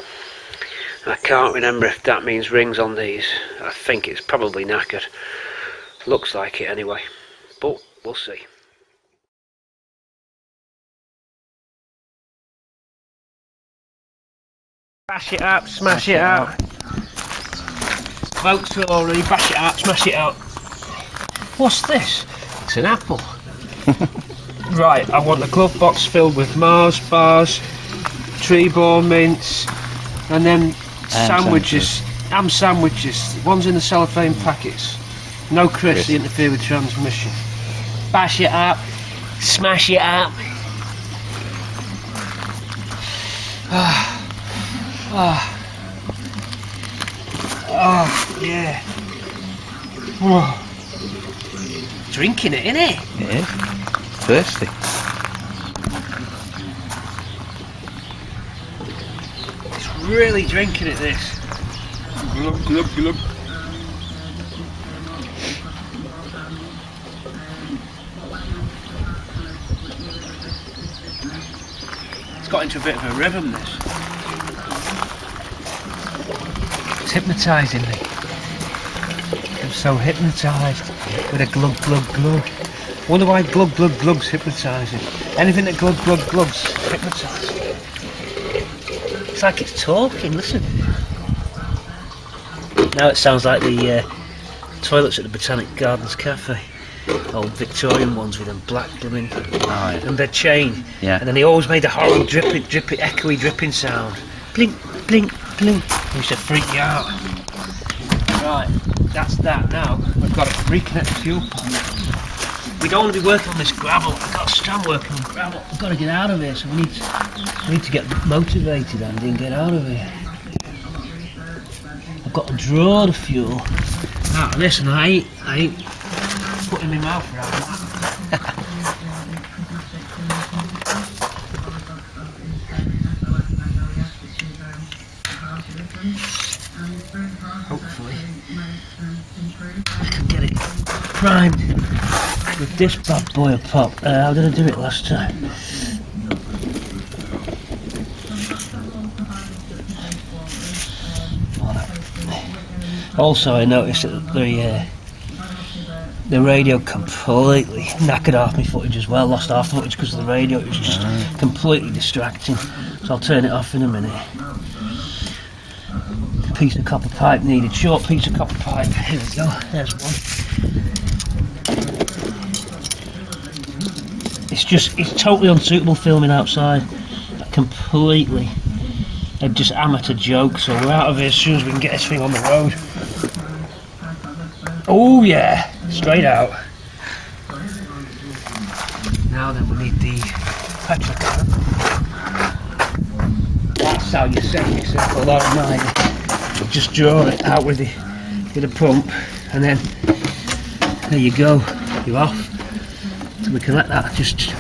Speaker 1: I can't remember if that means rings on these. I think it's probably knackered. Looks like it anyway, but we'll see. Bash it up, smash it out. Folks already, bash it out, smash it out. What's this? It's an apple. Right, I want the glove box filled with Mars bars, tree ball mints, and then sandwiches, ham sandwiches. One's in the cellophane packets. No crisps to interfere with transmission. Bash it up, smash it up. Oh, yeah. Whoa. Drinking it, innit?
Speaker 2: Yeah. Thirsty.
Speaker 1: It's really drinking it, this. Glug, glug, glug. It's got into a bit of a rhythm, this. It's hypnotising me. I'm so hypnotised with a glug glug glug. Wonder why glug glug glug's hypnotising. Anything that glug glug glug's hypnotising. It's like it's talking, listen. Now it sounds like the toilets at the Botanic Gardens Cafe. Old Victorian ones with them black blooming and their chain.
Speaker 2: Yeah. And
Speaker 1: then they always made a horrible drippy, echoey dripping sound. Blink, blink, blink. It used to freak you out. Right, that's that now. We've got to reconnect the fuel pump. We don't want to be working on this gravel. I've got to stand working on gravel. We've got to get out of here, so we need to get motivated, Andy, and get out of here. I've got to draw the fuel out of this, and I ain't putting my mouth around that. Hopefully I can get it primed with this bad boy of pop. How did I do it last time? Also, I noticed that the radio completely knackered off my footage as well. Lost half the footage because of the radio. It was just completely distracting. So I'll turn it off in a minute. Piece of copper pipe needed. Short piece of copper pipe. Here we go. There's one. It's totally unsuitable filming outside. Completely. They're just amateur jokes. So we're out of here as soon as we can get this thing on the road. Oh yeah, straight out. Now then we need the petrol can. That's how you save yourself a lot of money. Just draw it out with the pump, and then there you go, you're off. So we can let that just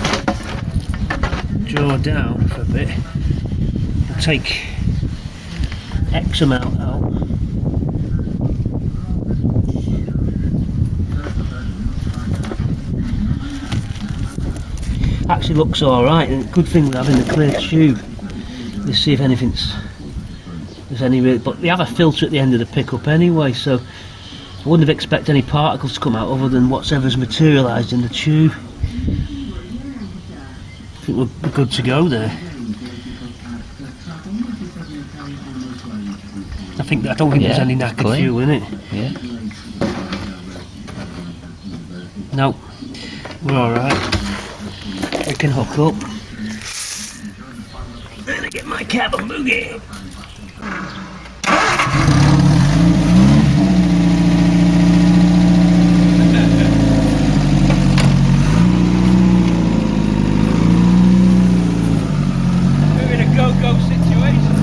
Speaker 1: draw down for a bit. It'll take X amount out. Actually looks alright, and good thing with having the clear tube. Let's see if there's any, but they have a filter at the end of the pickup anyway, so I wouldn't have expected any particles to come out other than whatever's materialised in the tube. I think we're good to go there. I don't think there's any knackered
Speaker 2: clean.
Speaker 1: fuel in it.
Speaker 2: Yeah.
Speaker 1: No, we're alright. We can hook up. Then I get my carbon boogie. We're in a go-go situation.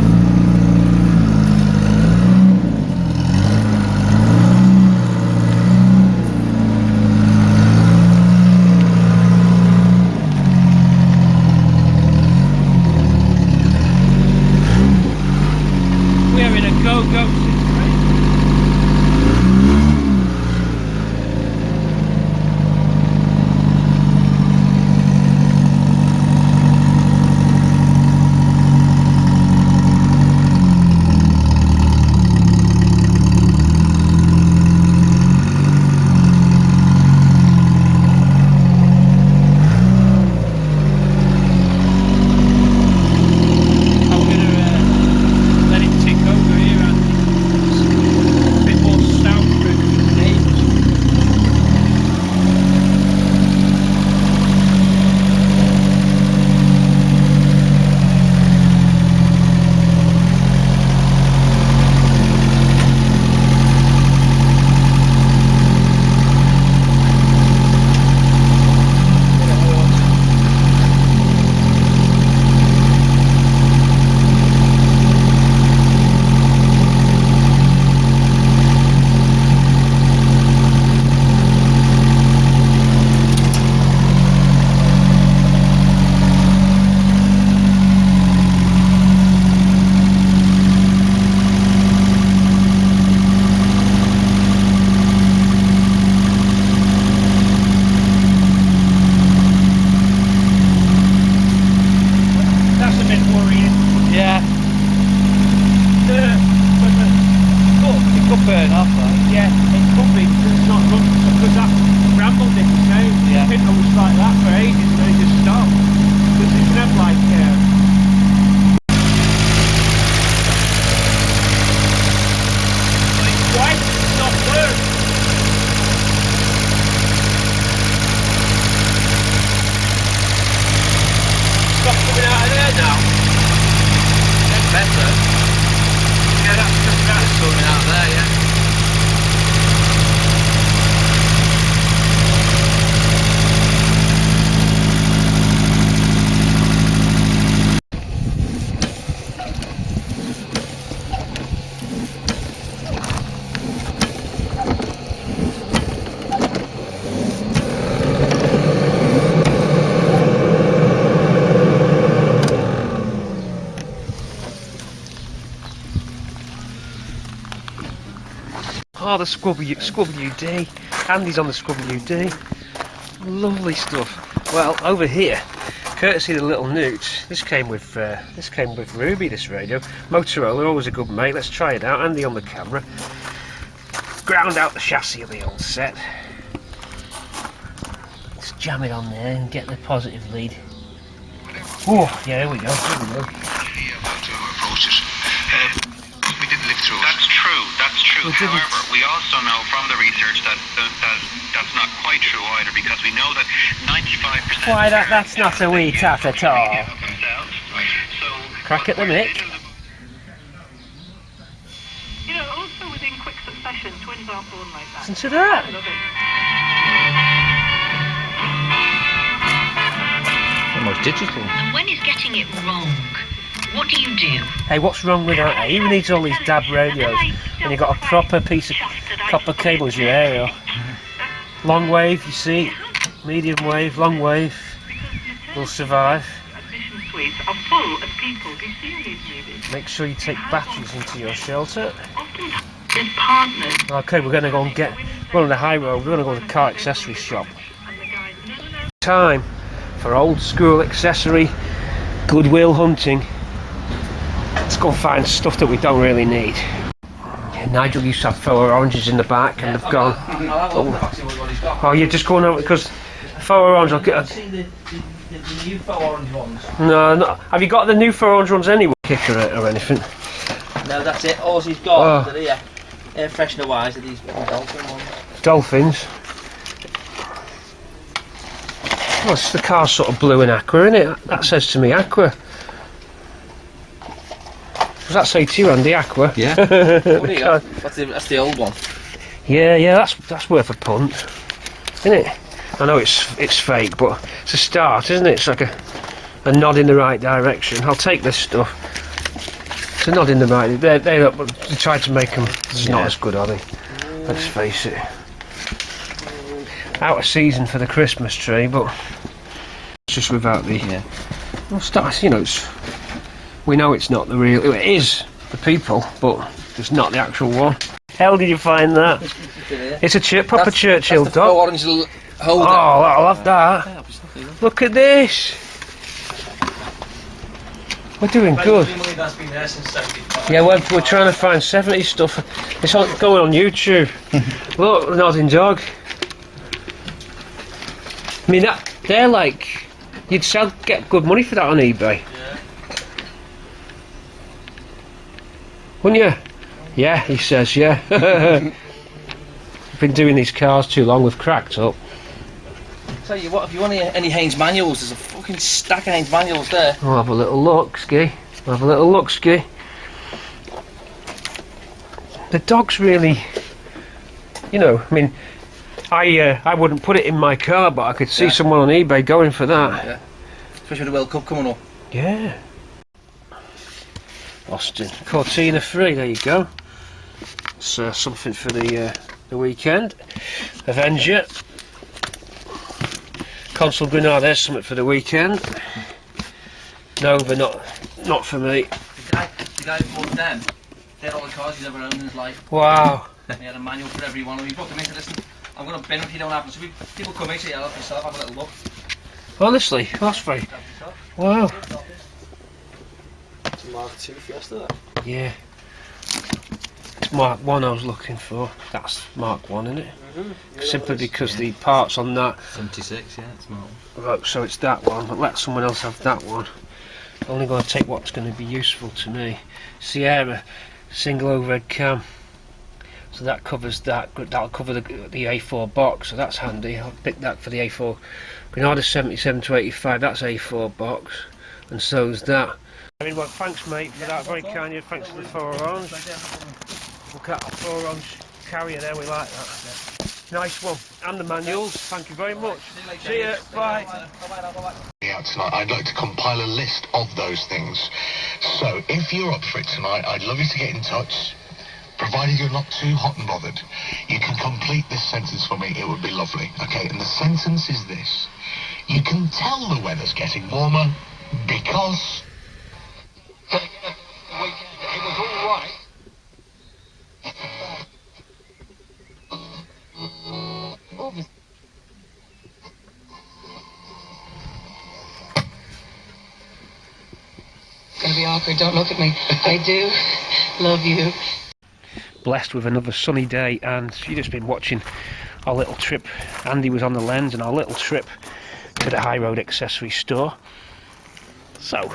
Speaker 1: We're in a go-go situation. I'm gonna let it tick over here and it's a bit more soundproof for the neighbours. That's a bit worrying.
Speaker 2: Yeah.
Speaker 1: It could burn off, though. Yeah, it could be because it's not run, because that ramble didn't change.
Speaker 2: Yeah.
Speaker 1: I think I was like that for ages and they just stopped. Because you can have like it's white, it's not blue. Stop coming out of there now.
Speaker 2: That's better.
Speaker 1: Yeah, that's
Speaker 2: Coming out there, yeah.
Speaker 1: Oh, the Scrub UD. Andy's on the Scrub UD. Lovely stuff. Well, over here, courtesy of the little newts, this came with Ruby. This radio, Motorola, always a good mate. Let's try it out. Andy on the camera. Ground out the chassis of the old set. Let's jam it on there and get the positive lead. Oh, yeah, here we go. Here we go.
Speaker 3: We didn't live through it. That's true. However, we also know from the research that that's not quite true either, because we know that 95%.
Speaker 1: Why, that's not a wee tat at all. Crack at the mic.
Speaker 4: You know, also within quick succession, twins aren't born like that.
Speaker 1: Listen to that.
Speaker 4: I love it.
Speaker 2: Almost digital.
Speaker 5: And when he's getting it wrong, what do you do?
Speaker 1: Hey, what's wrong with that? Who needs all these dab radios when you've got a proper piece of copper cable as your aerial? Long wave, you see, medium wave, long wave, will survive.
Speaker 4: Admission suites are full of people who've seen these movies.
Speaker 1: Make sure you take batteries into your shelter.
Speaker 4: Often there's partners.
Speaker 1: Okay, we're going to go and we're on the high road, we're going to go to the car accessory shop.
Speaker 4: And the guys, no.
Speaker 1: Time for old school accessory goodwill hunting. Let's go find stuff that we don't really need. Yeah, Nigel used to have faux oranges in the back and they've gone. Oh, you're just going out because faux orange. I'll get
Speaker 6: the new faux orange ones.
Speaker 1: no. Have you got the new faux orange ones anyway? Kicker or anything?
Speaker 2: No, that's it. All he's got
Speaker 1: Oh.
Speaker 2: here, air freshener wise, are these dolphin ones.
Speaker 1: Dolphins. Well, the car's sort of blue and aqua, isn't it? That says to me aqua. Does that say to you, Andy, aqua?
Speaker 2: Yeah.
Speaker 1: The
Speaker 2: What do you
Speaker 1: car-
Speaker 2: got? That's the old one.
Speaker 1: Yeah, that's worth a punt, isn't it? I know it's fake, but it's a start, isn't it? It's like a nod in the right direction. I'll take this stuff. It's a nod in the right. They tried to make them. It's not as good, are they? Let's face it. Out of season for the Christmas tree, but it's just without the.
Speaker 2: Yeah.
Speaker 1: Well, start. You know, we know it's not the real. It is the people, but it's not the actual one. How did you find that? It's a proper Churchill
Speaker 2: that's the
Speaker 1: dog.
Speaker 2: orange holder.
Speaker 1: Oh, I'll have that. Look at this. We're doing good. Yeah, we're trying to find 70s stuff. It's going on YouTube. Look, Nodding Dog. I mean, they're like, you'd get good money for that on eBay.
Speaker 2: Yeah.
Speaker 1: Wouldn't you? Yeah, he says, yeah. Been doing these cars too long, we've cracked up.
Speaker 2: Tell you what, if you want any Haynes manuals, there's a fucking stack of Haynes manuals there.
Speaker 1: We'll have a little look, Ski. We'll have a little look, Ski. The dog's really, you know, I mean, I wouldn't put it in my car, but I could see someone on eBay going for that.
Speaker 2: Yeah. Especially with the World Cup coming up.
Speaker 1: Yeah. Austin. Cortina 3, there you go. It's something for the weekend. Avenger. Consul Grenade, there's something for the weekend. Nova, not for me.
Speaker 2: The guy who bought them, they're all the cars he's ever owned in his life.
Speaker 1: Wow.
Speaker 2: He had a manual for every one of them. He put them into this. I'm going to bin them if you don't have them. So people come in, say, help yourself, have a little look.
Speaker 1: Honestly, that's very. Wow.
Speaker 2: It's a Mark II Fiesta, that.
Speaker 1: Yeah. It's Mark 1 I was looking for. That's Mark 1, isn't it?
Speaker 2: Yeah,
Speaker 1: Simply because the parts on that.
Speaker 2: 76, yeah, it's Mark 1.
Speaker 1: Right, so it's that one, but let someone else have that one. I'm only going to take what's going to be useful to me. Sierra, single overhead cam. So that covers that. That'll cover the A4 box, so that's handy. I'll pick that for the A4. Granada 77 to 85, that's A4 box, and so's that. Well, thanks, mate, for that. Very kind of you. Thanks for the 4 orange. Look at that 4 orange carrier there. We like that. Nice one. And the manuals. Thank you very much. See ya. Bye.
Speaker 3: Out tonight, I'd like to compile a list of those things. So, if you're up for it tonight, I'd love you to get in touch. Provided you're not too hot and bothered, you can complete this sentence for me. It would be lovely. Okay, and the sentence is this: you can tell the weather's getting warmer because it was all right.
Speaker 6: It's gonna be awkward, don't look at me. I do love you.
Speaker 1: Blessed with another sunny day, and you've just been watching our little trip. Andy was on the lens, and our little trip to the High Road accessory store. So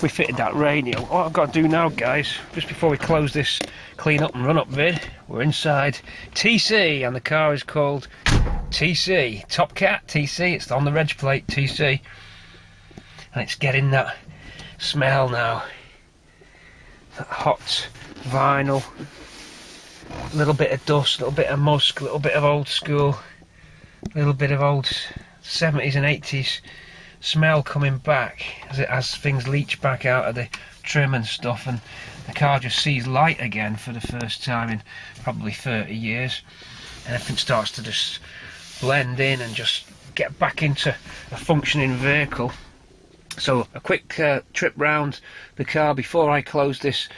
Speaker 1: we fitted that radio. What I've got to do now, guys, just before we close this clean up and run up vid, we're inside TC, and the car is called TC Top Cat TC. It's on the reg plate TC, and it's getting that smell now, that hot vinyl, a little bit of dust, a little bit of musk, a little bit of old school, a little bit of old 70s and 80s smell coming back as things leach back out of the trim and stuff, and the car just sees light again for the first time in probably 30 years, and everything starts to just blend in and just get back into a functioning vehicle. So a quick trip round the car before I close this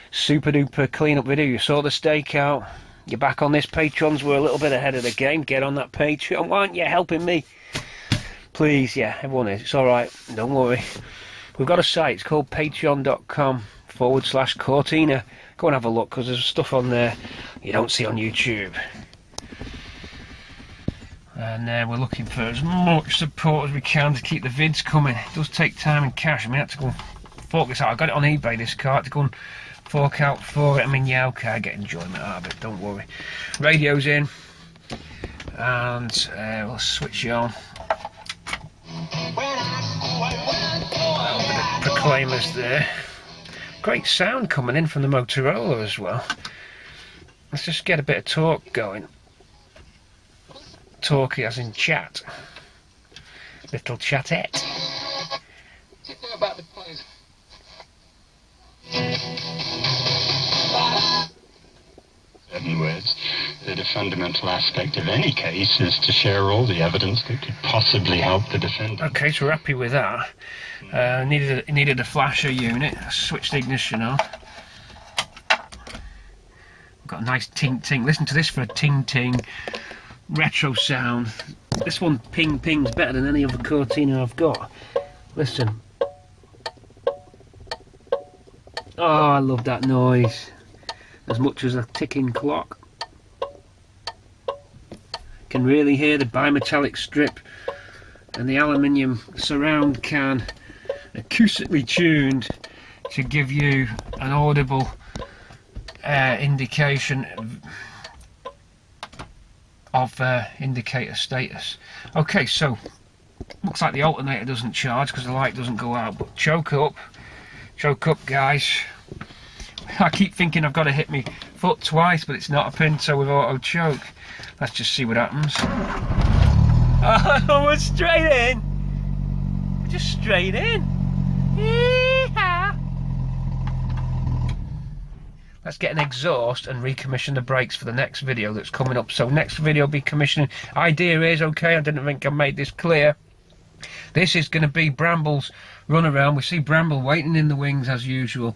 Speaker 1: super duper clean-up video. You saw the stakeout. You're back on this. Patrons were a little bit ahead of the game. Get on that Patreon. Why aren't you helping me? Please, yeah, everyone is. It's alright. Don't worry. We've got a site. It's called patreon.com/Cortina. Go and have a look, because there's stuff on there you don't see on YouTube. And we're looking for as much support as we can to keep the vids coming. It does take time and cash. I mean, I had to go and fork this out. I got it on eBay, this car. I had to go and fork out for it. I mean, yeah, okay, I get enjoyment out of it, don't worry. Radio's in, and we'll switch it on. A little bit of proclaimers there. Great sound coming in from the Motorola as well. Let's just get a bit of talk going. Talky as in chat. Little chatette.
Speaker 7: In words, that a fundamental aspect of any case is to share all the evidence that could possibly help the defendant.
Speaker 1: Okay, so we're happy with that. Needed a flasher unit. Switch the ignition on. Got a nice ting ting. Listen to this for a ting ting retro sound. This one pings better than any other Cortina I've got. Listen. Oh, I love that noise. As much as a ticking clock. Can really hear the bimetallic strip and the aluminium surround can acoustically tuned to give you an audible indication of indicator status. Okay, so looks like the alternator doesn't charge because the light doesn't go out, but choke up guys. I keep thinking I've got to hit me foot twice, but it's not a Pinto with auto choke. Let's just see what happens. Oh, we're straight in. Just straight in. Yee-haw. Let's get an exhaust and recommission the brakes for the next video that's coming up. So next video will be commissioning. Idea is, okay, I didn't think I made this clear. This is going to be Bramble's runaround. We see Bramble waiting in the wings as usual.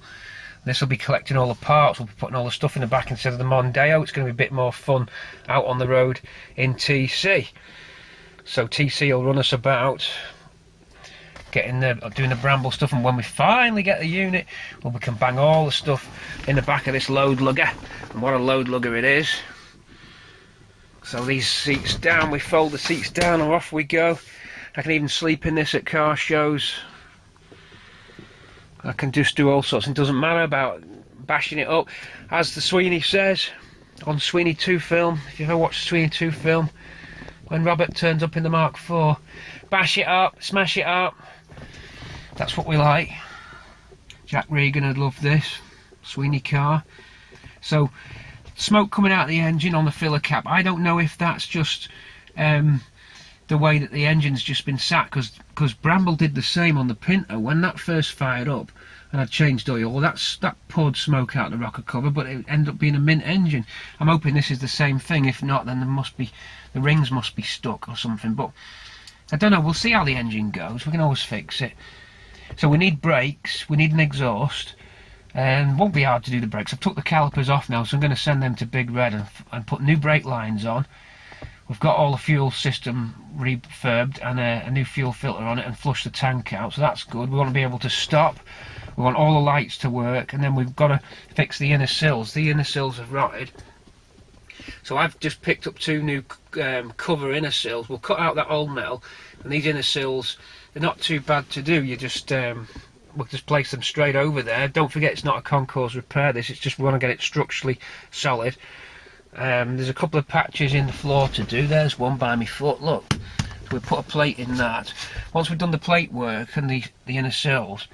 Speaker 1: This will be collecting all the parts. We'll be putting all the stuff in the back instead of the Mondeo. It's going to be a bit more fun out on the road in TC. So TC will run us about, doing the Bramble stuff, and when we finally get the unit, well, we can bang all the stuff in the back of this load lugger. And what a load lugger it is. So these seats down, we fold the seats down and off we go. I can even sleep in this at car shows. I can just do all sorts. It doesn't matter about bashing it up. As the Sweeney says on Sweeney 2 film, if you ever watched Sweeney 2 film, when Robert turns up in the Mark IV, bash it up, smash it up. That's what we like. Jack Regan would love this Sweeney car. So smoke coming out of the engine on the filler cap. I don't know if that's just the way that the engine's just been sat, because Bramble did the same on the Pinto. When that first fired up and I changed oil, that poured smoke out the rocker cover, but it ended up being a mint engine. I'm hoping this is the same thing. If not, then the rings must be stuck or something, but I don't know. We'll see how the engine goes. We can always fix it. So we need brakes, we need an exhaust, and won't be hard to do the brakes. I've took the calipers off now, so I'm going to send them to Big Red and put new brake lines on. We've got all the fuel system refurbed and a new fuel filter on it, and flush the tank out, so that's good. We want to be able to stop. We want all the lights to work, and then we've got to fix the inner sills. The inner sills have rotted, so I've just picked up 2 new cover inner sills. We'll cut out that old metal, and these inner sills, they're not too bad to do. You just we'll just place them straight over there. Don't forget, it's not a concourse repair. It's just we want to get it structurally solid. There's a couple of patches in the floor to do. There's one by my foot, look. So we'll put a plate in that. Once we've done the plate work and the inner sills,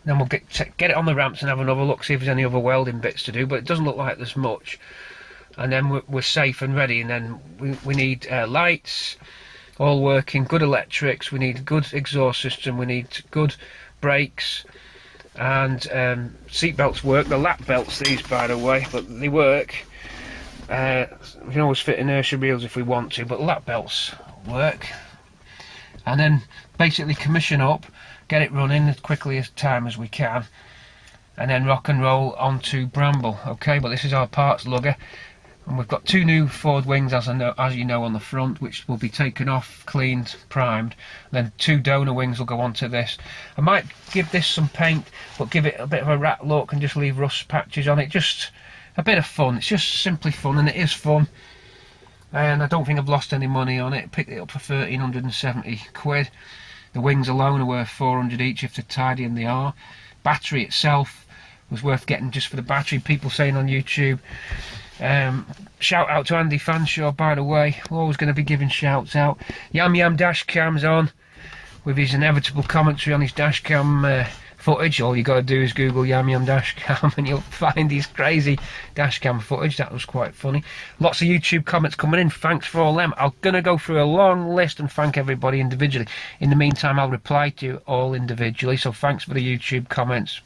Speaker 1: then we'll get it on the ramps and have another look, see if there's any other welding bits to do, but it doesn't look like there's much. And then we're safe and ready, and then we need lights, all working, good electrics, we need good exhaust system, we need good brakes, and seat belts work. The lap belts, these by the way, but they work. We can always fit inertia wheels if we want to, but lap belts work. And then basically commission up, get it running as quickly as time as we can, and then rock and roll onto Bramble. Okay, but this is our parts lugger, and we've got 2 new forward wings, as you know, on the front, which will be taken off, cleaned, primed. Then 2 donor wings will go onto this. I might give this some paint, but give it a bit of a rat look and just leave rust patches on it. Just a bit of fun. It's just simply fun, and it is fun. And I don't think I've lost any money on it. Picked it up for 1,370 quid. The wings alone are worth 400 each if they're tidy, and they are. Battery itself was worth getting just for the battery. People saying on YouTube. Shout out to Andy Fanshawe, by the way. We're always going to be giving shouts out. Yam Yam Dashcam's on with his inevitable commentary on his dashcam footage. All you got to do is Google Yam Yam Dashcam and you'll find his crazy dashcam footage. That was quite funny. Lots of YouTube comments coming in. Thanks for all them. I'm going to go through a long list and thank everybody individually. In the meantime, I'll reply to you all individually. So thanks for the YouTube comments.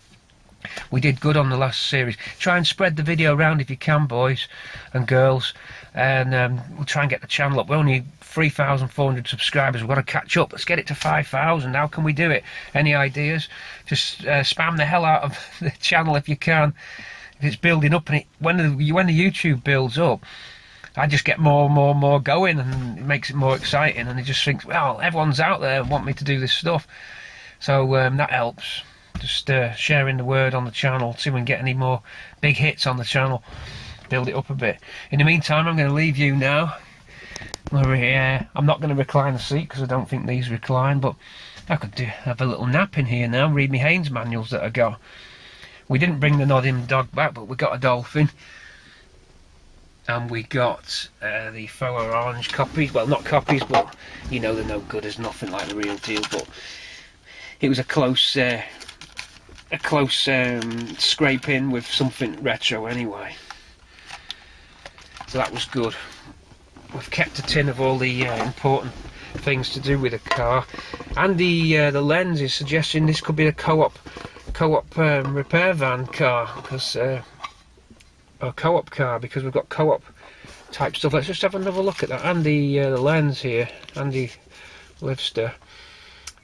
Speaker 1: We did good on the last series. Try and spread the video around if you can, boys and girls, and we'll try and get the channel up. We're only 3,400 subscribers. We've got to catch up. Let's get it to 5,000. How can we do it? Any ideas? Just spam the hell out of the channel if you can. If it's building up, and when the YouTube builds up, I just get more going, and it makes it more exciting, and it just thinks, well, everyone's out there and want me to do this stuff, so that helps. Just sharing the word on the channel, see if we can get any more big hits on the channel, build it up a bit. In the meantime, I'm going to leave you now. I'm not going to recline the seat because I don't think these recline, but I could have a little nap in here now, read my Haynes manuals that I got. We didn't bring the Nodding Dog back, but we got a dolphin. And we got the faux orange copies. Well, not copies, but you know they're no good as nothing like the real deal. But it was a close scraping with something retro anyway, so that was good. We've kept a tin of all the important things to do with the car, and the lens is suggesting this could be a co-op repair van car, because a co-op car, because we've got co-op type stuff. Let's just have another look at that. And the lens here, Andy Livster.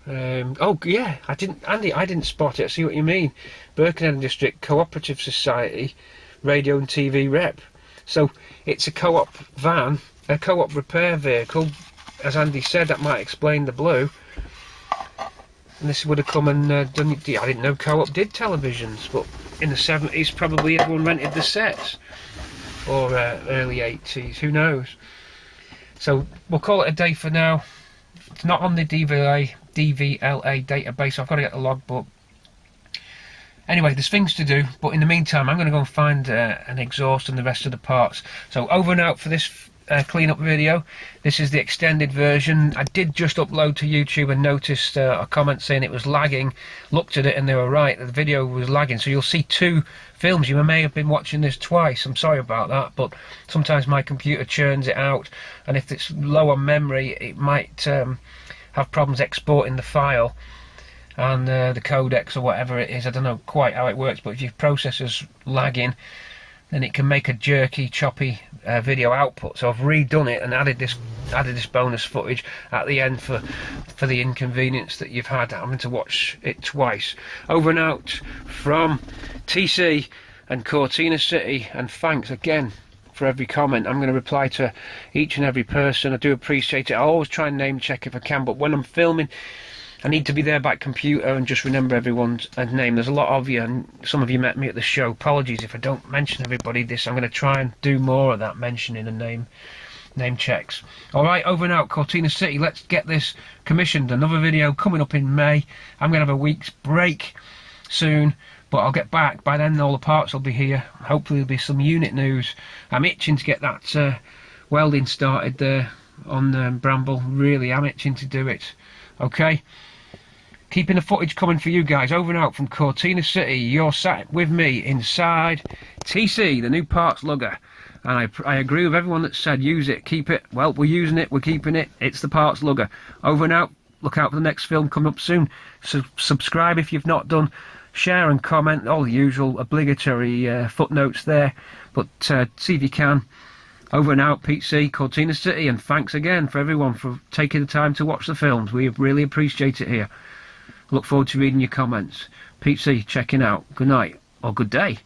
Speaker 1: Oh yeah, I didn't spot it. I see what you mean. Birkenhead District Cooperative Society radio and TV rep. So it's a co-op van, a co-op repair vehicle. As Andy said, that might explain the blue. And this would have come and done it. I didn't know co-op did televisions, but in the 70s probably everyone rented the sets, or early 80s, who knows. So we'll call it a day for now. It's not on the DVLA database. I've got to get the logbook. Anyway, there's things to do, but in the meantime I'm going to go and find an exhaust and the rest of the parts. So over and out for this cleanup video. This is the extended version. I did just upload to YouTube and noticed a comment saying it was lagging. Looked at it and they were right, the video was lagging, so you'll see two films. You may have been watching this twice. I'm sorry about that, but sometimes my computer churns it out, and if it's low on memory it might have problems exporting the file and the codecs or whatever it is. I don't know quite how it works, but if your processor's lagging, then it can make a jerky, choppy video output. So I've redone it and added this bonus footage at the end for the inconvenience that you've had having to watch it twice. Over and out from TC and Cortina City, and thanks again for every comment. I'm going to reply to each and every person. I do appreciate it. I always try and name check if I can, but when I'm filming I need to be there by computer and just remember everyone's name. There's a lot of you, and some of you met me at the show. Apologies if I don't mention everybody. I'm going to try and do more of that, mentioning and name checks. Alright, over and out, Cortina City. Let's get this commissioned. Another video coming up in May. I'm going to have a week's break soon, but I'll get back. By then all the parts will be here. Hopefully there'll be some unit news. I'm itching to get that welding started there on Bramble. Really, I'm itching to do it. Okay, keeping the footage coming for you guys. Over and out from Cortina City. You're sat with me inside TC, the new parts lugger, and I agree with everyone that said use it, keep it. Well, we're using it, we're keeping it. It's the parts lugger. Over and out. Look out for the next film coming up soon. So subscribe if you've not done. Share and comment, all the usual obligatory footnotes there, but see if you can. Over and out, Pete C, Cortina City, and thanks again for everyone for taking the time to watch the films. We really appreciate it here. Look forward to reading your comments. Pete C checking out. Good night, or good day.